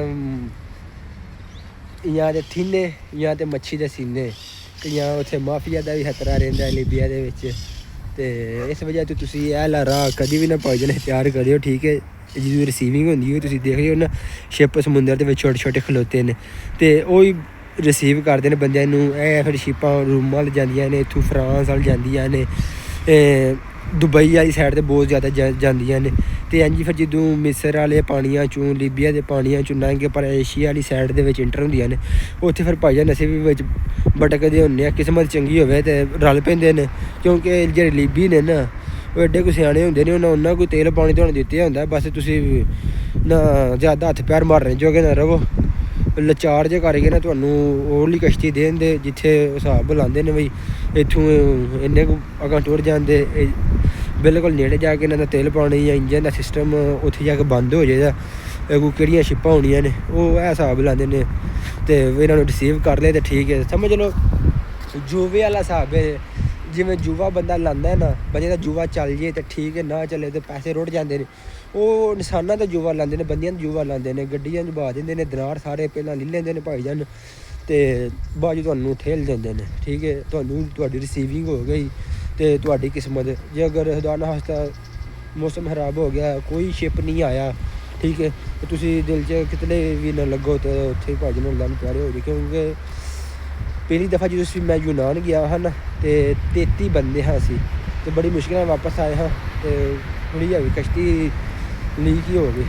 ਜਾਂ ਤਾਂ ਥੀਨੇ ਜਾਂ ਤਾਂ ਮੱਛੀ ਦੇ ਸੀਨੇ, ਅਤੇ ਜਾਂ ਉੱਥੇ ਮਾਫੀਆ ਦਾ ਵੀ ਖਤਰਾ ਰਹਿੰਦਾ ਲੀਬੀਆ ਦੇ ਵਿੱਚ। ਅਤੇ ਇਸ ਵਜ੍ਹਾ ਤੋਂ ਤੁਸੀਂ ਇਹ ਵਾਲਾ ਰਾਹ ਕਦੀ ਵੀ ਨਾ ਭਾਈਜਾਨ ਇਖਤਿਆਰ ਕਰਿਓ, ਠੀਕ ਹੈ। ਜਦੋਂ ਰਿਸੀਵਿੰਗ ਹੁੰਦੀ ਹੈ ਤੁਸੀਂ ਦੇਖ ਰਹੇ ਹੋ ਨਾ, ਸ਼ਿਪ ਸਮੁੰਦਰ ਦੇ ਵਿੱਚ ਛੋਟੇ ਛੋਟੇ ਖਲੋਤੇ ਨੇ ਅਤੇ ਉਹ ਹੀ ਰਿਸੀਵ ਕਰਦੇ ਨੇ ਬੰਦਿਆਂ ਨੂੰ। ਇਹ ਫਿਰ ਸ਼ਿਪਾਂ ਰੂਮ ਵੱਲ ਜਾਂਦੀਆਂ ਨੇ, ਇੱਥੋਂ ਫਰਾਂਸ ਵੱਲ ਜਾਂਦੀਆਂ ਨੇ, ਦੁਬਈ ਵਾਲੀ ਸਾਈਡ 'ਤੇ ਬਹੁਤ ਜ਼ਿਆਦਾ ਜਾਂਦੀਆਂ ਨੇ। ਅਤੇ ਇੰਝ ਫਿਰ ਜਦੋਂ ਮਿਸਰ ਵਾਲੇ ਪਾਣੀਆਂ 'ਚੋਂ, ਲੀਬੀਆ ਦੇ ਪਾਣੀਆਂ 'ਚੋਂ ਲੰਘ ਕੇ ਪਰ ਏਸ਼ੀਆ ਵਾਲੀ ਸਾਈਡ ਦੇ ਵਿੱਚ ਇੰਟਰ ਹੁੰਦੀਆਂ ਨੇ, ਉੱਥੇ ਫਿਰ ਭਾਈਜਾਨ ਅਸੀਂ ਵੀ ਵਿੱਚ ਭਟਕਦੇ ਹੁੰਦੇ ਹਾਂ। ਕਿਸਮਤ ਚੰਗੀ ਹੋਵੇ ਅਤੇ ਰਲ ਪੈਂਦੇ ਨੇ, ਕਿਉਂਕਿ ਜਿਹੜੇ ਲੀਬੀ ਨੇ ਨਾ ਉਹ ਐਡੇ ਕੁ ਸਿਆਣੇ ਹੁੰਦੇ ਨੇ, ਉਹਨਾਂ ਕੋਈ ਤੇਲ ਪਾਣੀ ਤੁਹਾਨੂੰ ਦਿੱਤੇ ਹੁੰਦਾ, ਬਸ ਤੁਸੀਂ ਨਾ ਜ਼ਿਆਦਾ ਹੱਥ ਪੈਰ ਮਾਰਨੇ ਜੋਗੇ ਨਾ ਰਹੋ। ਲਾਚਾਰ ਜੇ ਕਰਕੇ ਨਾ ਤੁਹਾਨੂੰ ਉਹਲੀ ਕਸ਼ਤੀ ਦੇ ਦਿੰਦੇ ਜਿੱਥੇ ਹਿਸਾਬ ਲਾਉਂਦੇ ਨੇ ਬਈ ਇੱਥੋਂ ਇੰਨੇ ਕੁ ਅਗਾਂ ਟੁਰ ਜਾਂਦੇ, ਬਿਲਕੁਲ ਨੇੜੇ ਜਾ ਕੇ ਇਹਨਾਂ ਦਾ ਤੇਲ ਪਾਣੀ ਜਾਂ ਇੰਜਨ ਦਾ ਸਿਸਟਮ ਉੱਥੇ ਜਾ ਕੇ ਬੰਦ ਹੋ ਜਾਏਗਾ। ਕੋਈ ਕਿਹੜੀਆਂ ਸ਼ਿਪਾਂ ਹੋਣੀਆਂ ਨੇ ਉਹ ਇਹ ਹਿਸਾਬ ਲਾਉਂਦੇ ਨੇ ਅਤੇ ਇਹਨਾਂ ਨੂੰ ਰਿਸੀਵ ਕਰ ਲਏ ਤਾਂ ਠੀਕ ਹੈ। ਸਮਝ ਲਓ ਜੂਵੇ ਵਾਲਾ ਹਿਸਾਬ ਹੈ, ਜਿਵੇਂ ਜੂਆ ਬੰਦਾ ਲਾਉਂਦਾ ਨਾ, ਬੰਦੇ ਦਾ ਜੂਆ ਚੱਲ ਜੇ ਤਾਂ ਠੀਕ ਹੈ, ਨਾ ਚੱਲੇ ਤਾਂ ਪੈਸੇ ਰੁੜ ਜਾਂਦੇ ਨੇ। ਉਹ ਇਨਸਾਨਾਂ ਦਾ ਜੂਆ ਲਾਉਂਦੇ ਨੇ, ਬੰਦਿਆਂ ਦਾ ਜੂਆ ਲਾਉਂਦੇ ਨੇ, ਗੱਡੀਆਂ 'ਚ ਬਾ ਦਿੰਦੇ ਨੇ ਦਿਨਾਰ ਸਾਰੇ, ਪਹਿਲਾਂ ਲੈ ਲੈਂਦੇ ਨੇ ਭਾਈਜਾਨ ਅਤੇ ਬਾਅਦ 'ਚ ਤੁਹਾਨੂੰ ਠੇਲ ਦਿੰਦੇ ਨੇ, ਠੀਕ ਹੈ। ਤੁਹਾਨੂੰ ਤੁਹਾਡੀ ਰਿਸੀਵਿੰਗ ਹੋ ਗਈ ਅਤੇ ਤੁਹਾਡੀ ਕਿਸਮਤ, ਜੇ ਅਗਰ ਖੁਦਾ ਨਾ ਖਾਸਤਾ ਮੌਸਮ ਖਰਾਬ ਹੋ ਗਿਆ, ਕੋਈ ਸ਼ਿਪ ਨਹੀਂ ਆਇਆ, ਠੀਕ ਹੈ, ਅਤੇ ਤੁਸੀਂ ਦਿਲ 'ਚ ਕਿਤਨੇ ਵੀ ਨਾ ਲੱਗੋ ਅਤੇ ਉੱਥੇ ਭਾਈਜਾਨ ਅੱਲਾਹ ਨੂੰ ਪਿਆਰੇ ਹੋ ਜਾਏ। ਕਿਉਂਕਿ ਪਹਿਲੀ ਦਫਾ ਜਦੋਂ ਅਸੀਂ ਮੈਂ ਯੂਨਾਨ ਗਿਆ ਹਨ ਅਤੇ 33 ਬੰਦੇ ਹਾਂ ਅਸੀਂ, ਅਤੇ ਬੜੀ ਮੁਸ਼ਕਿਲ ਵਾਪਸ ਆਏ ਹਾਂ ਅਤੇ ਥੋੜ੍ਹੀ ਹੈਵੀ ਕਸ਼ਤੀ ਲੀਕ ਹੀ ਹੋ ਗਈ।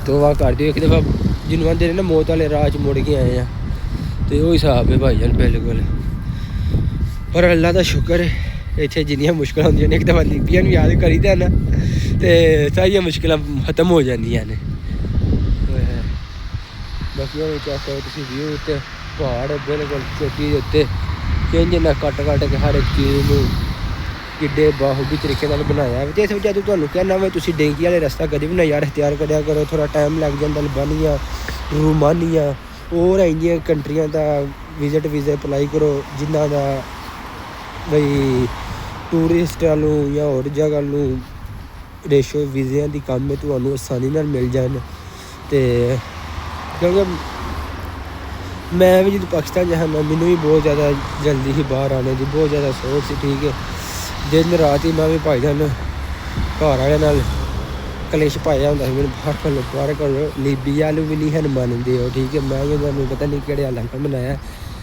ਤੋਬਾ ਕਰ ਦਿਓ, ਇੱਕ ਦਫਾ ਜਿਹਨੂੰ ਆਉਂਦੇ ਨੇ ਨਾ ਮੌਤ ਵਾਲੇ ਰਾਹ 'ਚ ਮੁੜ ਕੇ ਆਏ ਹਾਂ, ਅਤੇ ਉਹ ਹਿਸਾਬ ਹੈ ਭਾਈਜਾਨ ਬਿਲਕੁਲ। ਪਰ ਅੱਲਾ ਦਾ ਸ਼ੁਕਰ ਹੈ, ਇੱਥੇ ਜਿੰਨੀਆਂ ਮੁਸ਼ਕਿਲਾਂ ਹੁੰਦੀਆਂ ਨੇ, ਇੱਕ ਦਫਾ ਲੀਬੀਆ ਨੂੰ ਯਾਦ ਕਰੀਦਾ ਨਾ ਅਤੇ ਸਾਰੀਆਂ ਮੁਸ਼ਕਿਲਾਂ ਖਤਮ ਹੋ ਜਾਂਦੀਆਂ ਨੇ। ਬਾਕੀ ਉਹ ਚੈੱਕ ਕਰੋ ਤੁਸੀਂ ਵਿਊ, ਉੱਤੇ ਪਹਾੜ ਬਿਲਕੁਲ ਚੋਟੀ ਦੇ ਉੱਤੇ ਕਿੰਝ ਨਾ ਕੱਟ ਕੇ ਹਰ ਇੱਕ ਚੀਜ਼ ਨੂੰ ਕਿੱਡੇ ਬਾਹੂਬੀ ਤਰੀਕੇ ਨਾਲ ਬਣਾਇਆ। ਅਤੇ ਇਸ ਵਜ੍ਹਾ ਤੋਂ ਤੁਹਾਨੂੰ ਕਹਿਣਾ ਵਾ ਤੁਸੀਂ ਡੇਂਗੀ ਵਾਲੇ ਰਸਤਾ ਕਦੇ ਵੀ ਨਾ ਯਾਰ ਇਖਤਿਆਰ ਕਰਿਆ ਕਰੋ, ਥੋੜ੍ਹਾ ਟਾਈਮ ਲੱਗ ਜਾਂਦਾ। ਅਲਬਾਨੀਆ, ਰੋਮਾਨੀਆ, ਹੋਰ ਇੰਨੀਆਂ ਕੰਟਰੀਆਂ ਦਾ ਵੀਜ਼ੇ ਅਪਲਾਈ ਕਰੋ ਜਿਨ੍ਹਾਂ ਦਾ ਬਈ ਟੂਰਿਸਟਾਂ ਨੂੰ ਜਾਂ ਹੋਰ ਜਗ੍ਹਾ ਨੂੰ ਰੇਸ਼ੋ ਵੀਜ਼ਿਆਂ ਦੀ ਕੰਮ ਹੈ, ਤੁਹਾਨੂੰ ਆਸਾਨੀ ਨਾਲ ਮਿਲ ਜਾਣ। ਅਤੇ ਕਿਉਂਕਿ ਮੈਂ ਵੀ ਜਦੋਂ ਪਾਕਿਸਤਾਨ ਜਾਂਦਾ, ਮੈਨੂੰ ਵੀ ਬਹੁਤ ਜ਼ਿਆਦਾ ਜਲਦੀ ਸੀ ਬਾਹਰ ਆਉਣੇ ਦੀ, ਬਹੁਤ ਜ਼ਿਆਦਾ ਸੋਚ ਸੀ, ਠੀਕ ਹੈ। ਦਿਨ ਰਾਤ ਹੀ ਮੈਂ ਵੀ ਭਾਈਜਾਨ ਘਰ ਵਾਲਿਆਂ ਨਾਲ ਕਲੇਸ਼ ਪਾਇਆ ਹੁੰਦਾ ਸੀ, ਮੈਨੂੰ ਬਾਹਰ ਕਰੋ। ਲੀਬੀਆ ਨੂੰ ਵੀ ਨਹੀਂ ਹਨ ਮੰਨਦੇ ਹੋ, ਠੀਕ ਹੈ। ਮੈਂ ਵੀ ਉਹਨਾਂ ਨੂੰ ਪਤਾ ਨਹੀਂ ਕਿਹੜੇ ਹਾਲਾਤ ਬਣਾਇਆ,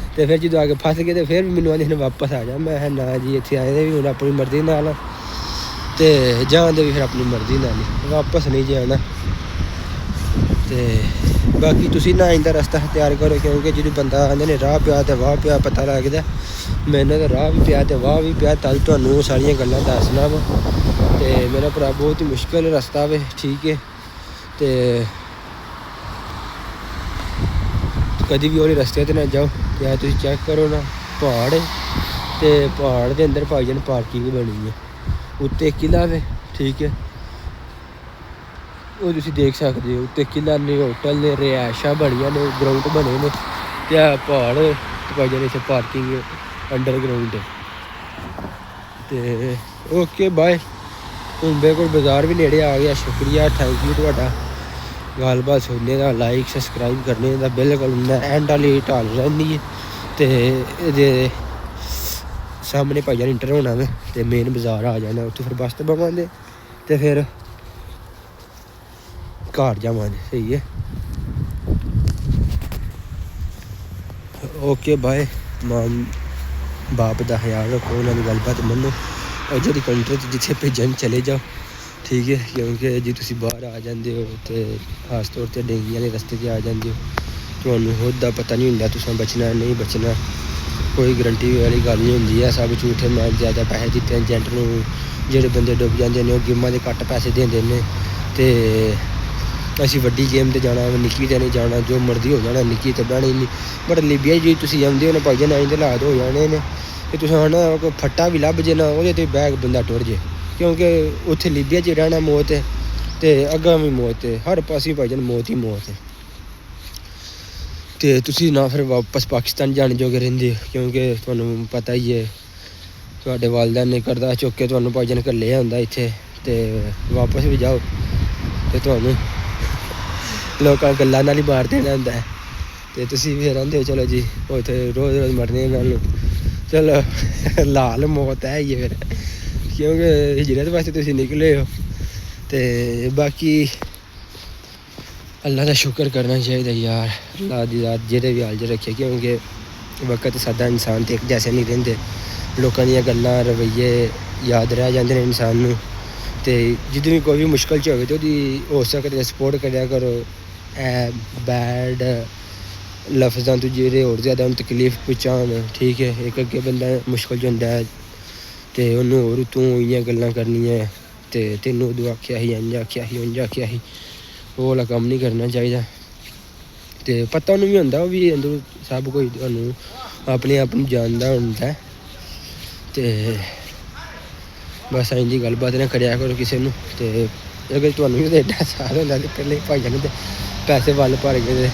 ਅਤੇ ਫਿਰ ਜਦੋਂ ਆ ਕੇ ਫਸ ਗਏ ਅਤੇ ਫਿਰ ਵੀ ਮੈਨੂੰ ਆਉਂਦੇ ਨੇ ਵਾਪਸ ਆ ਜਾ। ਮੈਂ ਕਿਹਾ ਨਾ ਜੀ, ਇੱਥੇ ਆਏ ਦੇ ਵੀ ਹੁਣ ਆਪਣੀ ਮਰਜ਼ੀ ਨਾਲ ਅਤੇ ਜਾਣਦੇ ਵੀ ਫਿਰ ਆਪਣੀ ਮਰਜ਼ੀ ਨਾਲ ਹੀ, ਵਾਪਸ ਨਹੀਂ ਜਾਣਾ। ਅਤੇ ਬਾਕੀ ਤੁਸੀਂ ਨਾ ਆਇੰਦਾ ਰਸਤਾ ਤਿਆਰ ਕਰੋ, ਕਿਉਂਕਿ ਜਦੋਂ ਬੰਦਾ ਆਉਂਦੇ ਨੇ ਰਾਹ ਪਿਆ ਅਤੇ ਵਾਹ ਪਿਆ ਪਤਾ ਲੱਗਦਾ। ਮੈਨੂੰ ਤਾਂ ਰਾਹ ਵੀ ਪਿਆ ਅਤੇ ਵਾਹ ਵੀ ਪਿਆ, ਤਾਂ ਤੁਹਾਨੂੰ ਸਾਰੀਆਂ ਗੱਲਾਂ ਦੱਸਣਾ ਵਾ। ਅਤੇ ਮੇਰਾ ਭਰਾ ਬਹੁਤ ਹੀ ਮੁਸ਼ਕਿਲ ਰਸਤਾ ਵੇ, ਠੀਕ ਹੈ। ਅਤੇ ਕਦੀ ਵੀ ਉਹਦੇ ਰਸਤੇ 'ਤੇ ਨਾ ਜਾਓ। ਅਤੇ ਤੁਸੀਂ ਚੈੱਕ ਕਰੋ ਨਾ, ਪਹਾੜ ਅਤੇ ਪਹਾੜ ਦੇ ਅੰਦਰ ਭਾਈਜਾਨ ਪਾਰਕਿੰਗ ਬਣੀ ਹੈ, ਉੱਤੇ ਕਿਲ੍ਹਾ ਵੇ, ਠੀਕ ਹੈ। ਉਹ ਤੁਸੀਂ ਦੇਖ ਸਕਦੇ ਹੋ, ਉੱਤੇ ਕਿਲ੍ਹਾ ਨੇ, ਹੋਟਲ ਨੇ, ਰਿਹਾਇਸ਼ਾਂ ਬਣੀਆਂ ਨੇ, ਗਰਾਊਂਡ ਬਣੇ ਨੇ, ਅਤੇ ਆ ਪਹਾੜ ਭਾਈਜਾਨ ਇੱਥੇ ਪਾਰਕਿੰਗ ਅੰਡਰਗਰਾਊਂਡ। ਅਤੇ ਓਕੇ ਬਾਏ। ਹੁਣ ਬਿਲਕੁਲ ਬਾਜ਼ਾਰ ਵੀ ਨੇੜੇ ਆ ਗਿਆ। ਸ਼ੁਕਰੀਆ, ਥੈਂਕ ਯੂ ਤੁਹਾਡਾ ਗੱਲਬਾਤ ਸੁਣਨੇ ਦਾ, ਲਾਈਕ ਸਬਸਕ੍ਰਾਈਬ ਕਰਨੇ ਦਾ। ਬਿਲਕੁਲ ਮੈਂ ਐਂਡ ਵਾਲੀ ਢਾਲ ਰਹਿੰਦੀ ਹੈ ਅਤੇ ਇਹਦੇ ਸਾਹਮਣੇ ਭਾਈਜਾਨ ਇੰਟਰ ਹੋਣਾ ਵਾ ਅਤੇ ਮੇਨ ਬਾਜ਼ਾਰ ਆ ਜਾਣਾ, ਉੱਥੇ ਫਿਰ ਬੱਸ 'ਤੇ ਬਵਾਂਗੇ ਅਤੇ ਫਿਰ ਘਰ ਜਾਵਾਂਗੇ। ਸਹੀ ਹੈ, ਓਕੇ ਬਾਏ। ਮਾਂ ਬਾਪ ਦਾ ਖਿਆਲ ਰੱਖੋ, ਉਹਨਾਂ ਦੀ ਗੱਲਬਾਤ ਮੰਨੋ, ਔਰ ਜਿਹੜੀ ਕੰਟਰੀ 'ਚ ਜਿੱਥੇ ਭੇਜਣ ਚਲੇ ਜਾਓ, ਠੀਕ ਹੈ। ਕਿਉਂਕਿ ਜੇ ਤੁਸੀਂ ਬਾਹਰ ਆ ਜਾਂਦੇ ਹੋ ਅਤੇ ਖਾਸ ਤੌਰ 'ਤੇ ਡੇਂਗੀ ਵਾਲੇ ਰਸਤੇ 'ਤੇ ਆ ਜਾਂਦੇ ਹੋ, ਤੁਹਾਨੂੰ ਖੁਦ ਦਾ ਪਤਾ ਨਹੀਂ ਹੁੰਦਾ ਤੁਸੀਂ ਬਚਣਾ ਨਹੀਂ ਬਚਣਾ, ਕੋਈ ਗਰੰਟੀ ਵਾਲੀ ਗੱਲ ਨਹੀਂ ਹੁੰਦੀ ਹੈ। ਸਭ ਝੂਠੇ। ਮੈਂ ਜ਼ਿਆਦਾ ਪੈਸੇ ਦਿੱਤੇ ਏਜੰਟ ਨੂੰ ਜਿਹੜੇ ਬੰਦੇ ਡੁੱਬ ਜਾਂਦੇ ਨੇ ਉਹ ਗੇਮਾਂ ਦੇ ਘੱਟ ਪੈਸੇ ਦਿੰਦੇ ਨੇ। ਅਤੇ ਅਸੀਂ ਵੱਡੀ ਗੇਮ 'ਤੇ ਜਾਣਾ, ਨਿੱਕੀ 'ਤੇ ਨਹੀਂ ਜਾਣਾ, ਜੋ ਮਰਜ਼ੀ ਹੋ ਜਾਣਾ, ਨਿੱਕੀ 'ਤੇ ਬਹਿਣਾ ਹੀ ਨਹੀਂ। ਬਟ ਲੀਬੀਆ ਜੀ ਤੁਸੀਂ ਜਾਂਦੇ ਹੋ ਨਾ ਭਾਈ ਜਾਨ, ਐਂ ਦੇ ਹਾਲਾਤ ਹੋ ਜਾਣੇ ਨੇ ਕਿ ਤੁਸੀਂ ਹੁਣ ਕੋਈ ਫੱਟਾ ਵੀ ਲੱਭ ਜੇ ਨਾ ਉਹਦੇ 'ਤੇ ਬੈਗ ਬੰਦਾ ਟੁਰ ਜੇ, ਕਿਉਂਕਿ ਉੱਥੇ ਲੀਬੀਆ 'ਚ ਰਹਿਣਾ ਮੌਤ ਹੈ ਅਤੇ ਅੱਗਾਂ ਵੀ ਮੌਤ ਹੈ, ਹਰ ਪਾਸੇ ਭਾਈ ਜਾਨ ਮੌਤ ਹੀ ਮੌਤ ਹੈ। ਅਤੇ ਤੁਸੀਂ ਨਾ ਫਿਰ ਵਾਪਸ ਪਾਕਿਸਤਾਨ ਜਾਣ ਜੋਗੇ ਰਹਿੰਦੇ, ਕਿਉਂਕਿ ਤੁਹਾਨੂੰ ਪਤਾ ਹੀ ਹੈ ਤੁਹਾਡੇ ਵਾਲਿदैन ਨੇ ਕਰਜ਼ਾ ਚੁੱਕ ਕੇ ਤੁਹਾਨੂੰ ਭਾਈ ਜਾਨ ਘੱਲਿਆ ਹੁੰਦਾ ਇੱਥੇ, ਅਤੇ ਵਾਪਸ ਵੀ ਜਾਓ ਅਤੇ ਤੁਹਾਨੂੰ ਲੋਕਾਂ ਗੱਲਾਂ ਨਾਲ ਹੀ ਮਾਰ ਦੇਣਾ ਹੁੰਦਾ ਹੈ। ਅਤੇ ਤੁਸੀਂ ਫਿਰ ਕਹਿੰਦੇ ਹੋ ਚਲੋ ਜੀ ਉੱਥੇ ਰੋਜ਼ ਰੋਜ਼ ਮਰਨੇ ਇਹਨਾਂ ਨੂੰ, ਚਲੋ ਲਾਲ ਮੌਤ ਹੈ ਹੀ ਫਿਰ, ਕਿਉਂਕਿ ਹਿਜਰਤ ਵਾਸਤੇ ਤੁਸੀਂ ਨਿਕਲੇ ਹੋ। ਅਤੇ ਬਾਕੀ ਅੱਲਾ ਦਾ ਸ਼ੁਕਰ ਕਰਨਾ ਚਾਹੀਦਾ ਯਾਰ, ਅੱਲਾ ਦੀ ਜ਼ਾਤ ਜਿਹੜੇ ਵੀ ਹਾਲ 'ਚ ਰੱਖੇ, ਕਿਉਂਕਿ ਵਕਤ ਸਾਡਾ ਇਨਸਾਨ ਤਾਂ ਇੱਕ ਜੈਸੇ ਨਹੀਂ ਰਹਿੰਦੇ, ਲੋਕਾਂ ਦੀਆਂ ਗੱਲਾਂ ਰਵੱਈਏ ਯਾਦ ਰਹਿ ਜਾਂਦੇ ਨੇ ਇਨਸਾਨ ਨੂੰ। ਅਤੇ ਜਦੋਂ ਵੀ ਕੋਈ ਵੀ ਮੁਸ਼ਕਿਲ 'ਚ ਹੋਵੇ ਤਾਂ ਉਹਦੀ ਹੋ ਸਕਦਾ ਸਪੋਰਟ ਕਰਿਆ ਕਰੋ। ਬੈਡ ਲਫ਼ਜ਼ਾਂ ਤੋਂ ਜਿਹੜੇ ਹੋਰ ਜ਼ਿਆਦਾ ਉਹਨੂੰ ਤਕਲੀਫ ਪਹੁੰਚਾਉਣ, ਠੀਕ ਹੈ। ਇੱਕ ਅੱਗੇ ਬੰਦਾ ਮੁਸ਼ਕਿਲ 'ਚ ਹੁੰਦਾ ਅਤੇ ਉਹਨੂੰ ਹੋਰ ਤੂੰ ਇਹੀਆਂ ਗੱਲਾਂ ਕਰਨੀਆਂ ਅਤੇ ਤੈਨੂੰ ਉਦੋਂ ਆਖਿਆ ਸੀ, ਇੰਝ ਆਖਿਆ ਸੀ, ਉਂਝ ਆਖਿਆ ਸੀ, ਉਹ ਵਾਲਾ ਕੰਮ ਨਹੀਂ ਕਰਨਾ ਚਾਹੀਦਾ। ਅਤੇ ਪਤਾ ਉਹਨੂੰ ਵੀ ਹੁੰਦਾ, ਉਹ ਵੀ ਅੰਦਰੋਂ ਸਭ ਕੁਝ ਤੁਹਾਨੂੰ ਆਪਣੇ ਆਪ ਨੂੰ ਜਾਣਦਾ ਹੁੰਦਾ। ਅਤੇ ਬਸ ਇੰਝ ਦੀ ਗੱਲਬਾਤ ਨਾ ਕਰਿਆ ਕਰੋ ਕਿਸੇ ਨੂੰ। ਅਤੇ ਅਗਰ ਤੁਹਾਨੂੰ ਵੀ ਐਡਾ ਸਾਥ ਹੁੰਦਾ ਤਾਂ ਪਹਿਲੇ ਭਾਈਆਂ ਨੂੰ ਪੈਸੇ ਵੱਲ ਭਰ ਕੇ ਅਤੇ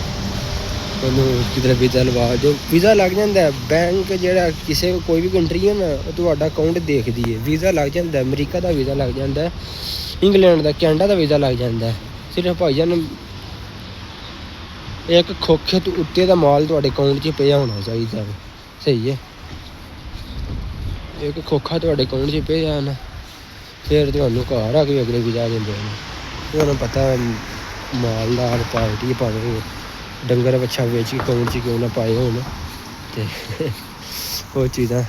ਉਹਨੂੰ ਕਿਧਰੇ ਵੀਜ਼ਾ ਲਵਾ ਦਿਓ। ਵੀਜ਼ਾ ਲੱਗ ਜਾਂਦਾ, ਬੈਂਕ ਜਿਹੜਾ ਕਿਸੇ ਕੋਈ ਵੀ ਕੰਟਰੀ ਹੈ ਨਾ ਉਹ ਤੁਹਾਡਾ ਅਕਾਊਂਟ ਦੇਖਦੀ ਹੈ, ਵੀਜ਼ਾ ਲੱਗ ਜਾਂਦਾ। ਅਮਰੀਕਾ ਦਾ ਵੀਜ਼ਾ ਲੱਗ ਜਾਂਦਾ, ਇੰਗਲੈਂਡ ਦਾ, ਕੈਨੇਡਾ ਦਾ ਵੀਜ਼ਾ ਲੱਗ ਜਾਂਦਾ। ਸਿਰਫ ਭਾਈਜਾਨ ਇੱਕ ਖੋਖੇ ਤੋਂ ਉੱਤੇ ਦਾ ਮਾਲ ਤੁਹਾਡੇ ਅਕਾਊਂਟ 'ਚ ਪਿਆ ਹੋਣਾ ਚਾਹੀਦਾ, ਸਹੀ ਹੈ। ਇੱਕ ਖੋਖਾ ਤੁਹਾਡੇ ਅਕਾਊਂਟ 'ਚ ਪਿਆ ਨਾ, ਫਿਰ ਤੁਹਾਨੂੰ ਘਰ ਆ ਕੇ ਅਗਲੇ ਵੀਜ਼ਾ ਦਿੰਦੇ ਨੇ। ਤੁਹਾਨੂੰ ਪਤਾ ਮਾਲਦਾਰ ਪਾਰਟੀ ਭਾਵੇਂ ਡੰਗਰ ਵੱਛਾ ਵੇਚ ਕੇ ਅਕਾਊਂਟ 'ਚ ਕਿਉਂ ਨਾ ਪਾਏ ਹੋਣ, ਅਤੇ ਉਹ ਚੀਜ਼ਾਂ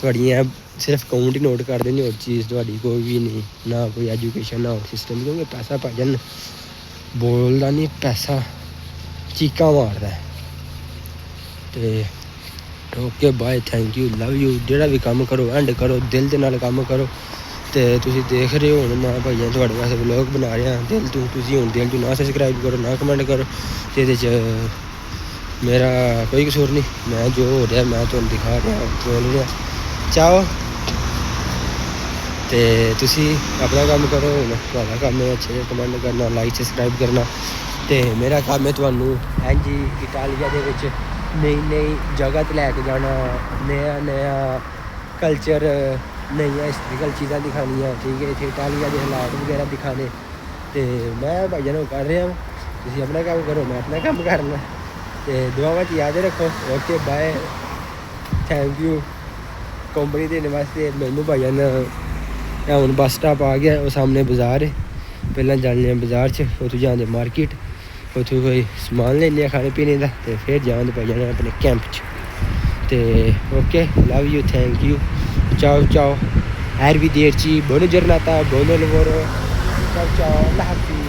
ਤੁਹਾਡੀਆਂ ਸਿਰਫ ਅਕਾਊਂਟ ਹੀ ਨੋਟ ਕਰਦੇ ਨੇ, ਹੋਰ ਚੀਜ਼ ਤੁਹਾਡੀ ਕੋਈ ਵੀ ਨਹੀਂ, ਨਾ ਕੋਈ ਐਜੂਕੇਸ਼ਨ ਨਾ ਹੋਰ ਸਿਸਟਮ। ਕਿਉਂਕਿ ਪੈਸਾ ਭਾਜਨ ਬੋਲਦਾ ਨਹੀਂ, ਪੈਸਾ ਚੀਕਾਂ ਮਾਰਦਾ। ਅਤੇ okay bye, thank you, love you. ਜਿਹੜਾ ਵੀ ਕੰਮ ਕਰੋ ਐਂਡ ਕਰੋ ਦਿਲ ਦੇ ਨਾਲ ਕੰਮ ਕਰੋ। ਅਤੇ ਤੁਸੀਂ ਦੇਖ ਰਹੇ ਹੋ ਹੁਣ ਮੈਂ ਭਾਈਆਂ ਤੁਹਾਡੇ ਵਾਸਤੇ ਵਲੋਗ ਬਣਾ ਰਿਹਾ ਦਿਲ ਤੋਂ, ਤੁਸੀਂ ਹੁਣ ਦਿਲ ਤੋਂ ਨਾ ਸਬਸਕ੍ਰਾਈਬ ਕਰੋ, ਨਾ ਕਮੈਂਟ ਕਰੋ, ਅਤੇ ਇਹਦੇ 'ਚ ਮੇਰਾ ਕੋਈ ਕਸੂਰ ਨਹੀਂ। ਮੈਂ ਜੋ ਹੋ ਰਿਹਾ ਮੈਂ ਤੁਹਾਨੂੰ ਦਿਖਾ ਰਿਹਾ, ਬੋਲ ਰਿਹਾ, ਚਾਹੋ। ਅਤੇ ਤੁਸੀਂ ਆਪਣਾ ਕੰਮ ਕਰੋ, ਹੁਣ ਤੁਹਾਡਾ ਕੰਮ ਹੈ ਅੱਛੇ ਕਮੈਂਟ ਕਰਨਾ, ਲਾਈਕ ਸਬਸਕ੍ਰਾਈਬ ਕਰਨਾ। ਅਤੇ ਮੇਰਾ ਕੰਮ ਹੈ ਤੁਹਾਨੂੰ ਇੰਝ ਇਟਾਲੀਆ ਦੇ ਵਿੱਚ ਨਈ ਜਗ੍ਹਾ 'ਤੇ ਲੈ ਕੇ ਜਾਣਾ, ਨया ਕਲਚਰ, ਨਈਆਂ ਹਿਸਟਰੀਕਲ ਚੀਜ਼ਾਂ ਦਿਖਾਉਣੀਆਂ, ਠੀਕ ਹੈ। ਇੱਥੇ ਇਟਾਲੀਆ ਦੇ ਹਾਲਾਤ ਵਗੈਰਾ ਦਿਖਾਉਣੇ, ਅਤੇ ਮੈਂ ਭਾਈਆਂ ਨੂੰ ਕਰ ਰਿਹਾ। ਤੁਸੀਂ ਆਪਣਾ ਕੰਮ ਕਰੋ, ਮੈਂ ਆਪਣਾ ਕੰਮ ਕਰਨਾ, ਅਤੇ ਦੁਆਵਾਂ 'ਚ ਯਾਦ ਰੱਖੋ। Okay bye, thank you. Company ਦੇਣ ਵਾਸਤੇ ਮੈਨੂੰ ਭਾਈਆਂ ਨੇ ਹੁਣ ਬੱਸ ਸਟਾਪ ਆ ਗਿਆ, ਉਹ ਸਾਹਮਣੇ ਬਾਜ਼ਾਰ ਹੈ, ਪਹਿਲਾਂ ਜਾਂਦੇ ਹਾਂ ਬਾਜ਼ਾਰ 'ਚ, ਉੱਥੋਂ ਜਾਂਦੇ ਮਾਰਕੀਟ, ਉੱਥੋਂ ਕੋਈ ਸਮਾਨ ਲੈਂਦੇ ਹਾਂ ਖਾਣੇ ਪੀਣੇ ਦਾ, ਅਤੇ ਫਿਰ ਜਾਂਦੇ ਭਾਈ ਜਾਣਾ ਆਪਣੇ ਕੈਂਪ 'ਚ। ਅਤੇ okay, love you, thank you, ciao ciao, arrivederci, buona giornata, buon lavoro, ciao ciao, Allah Hafiz।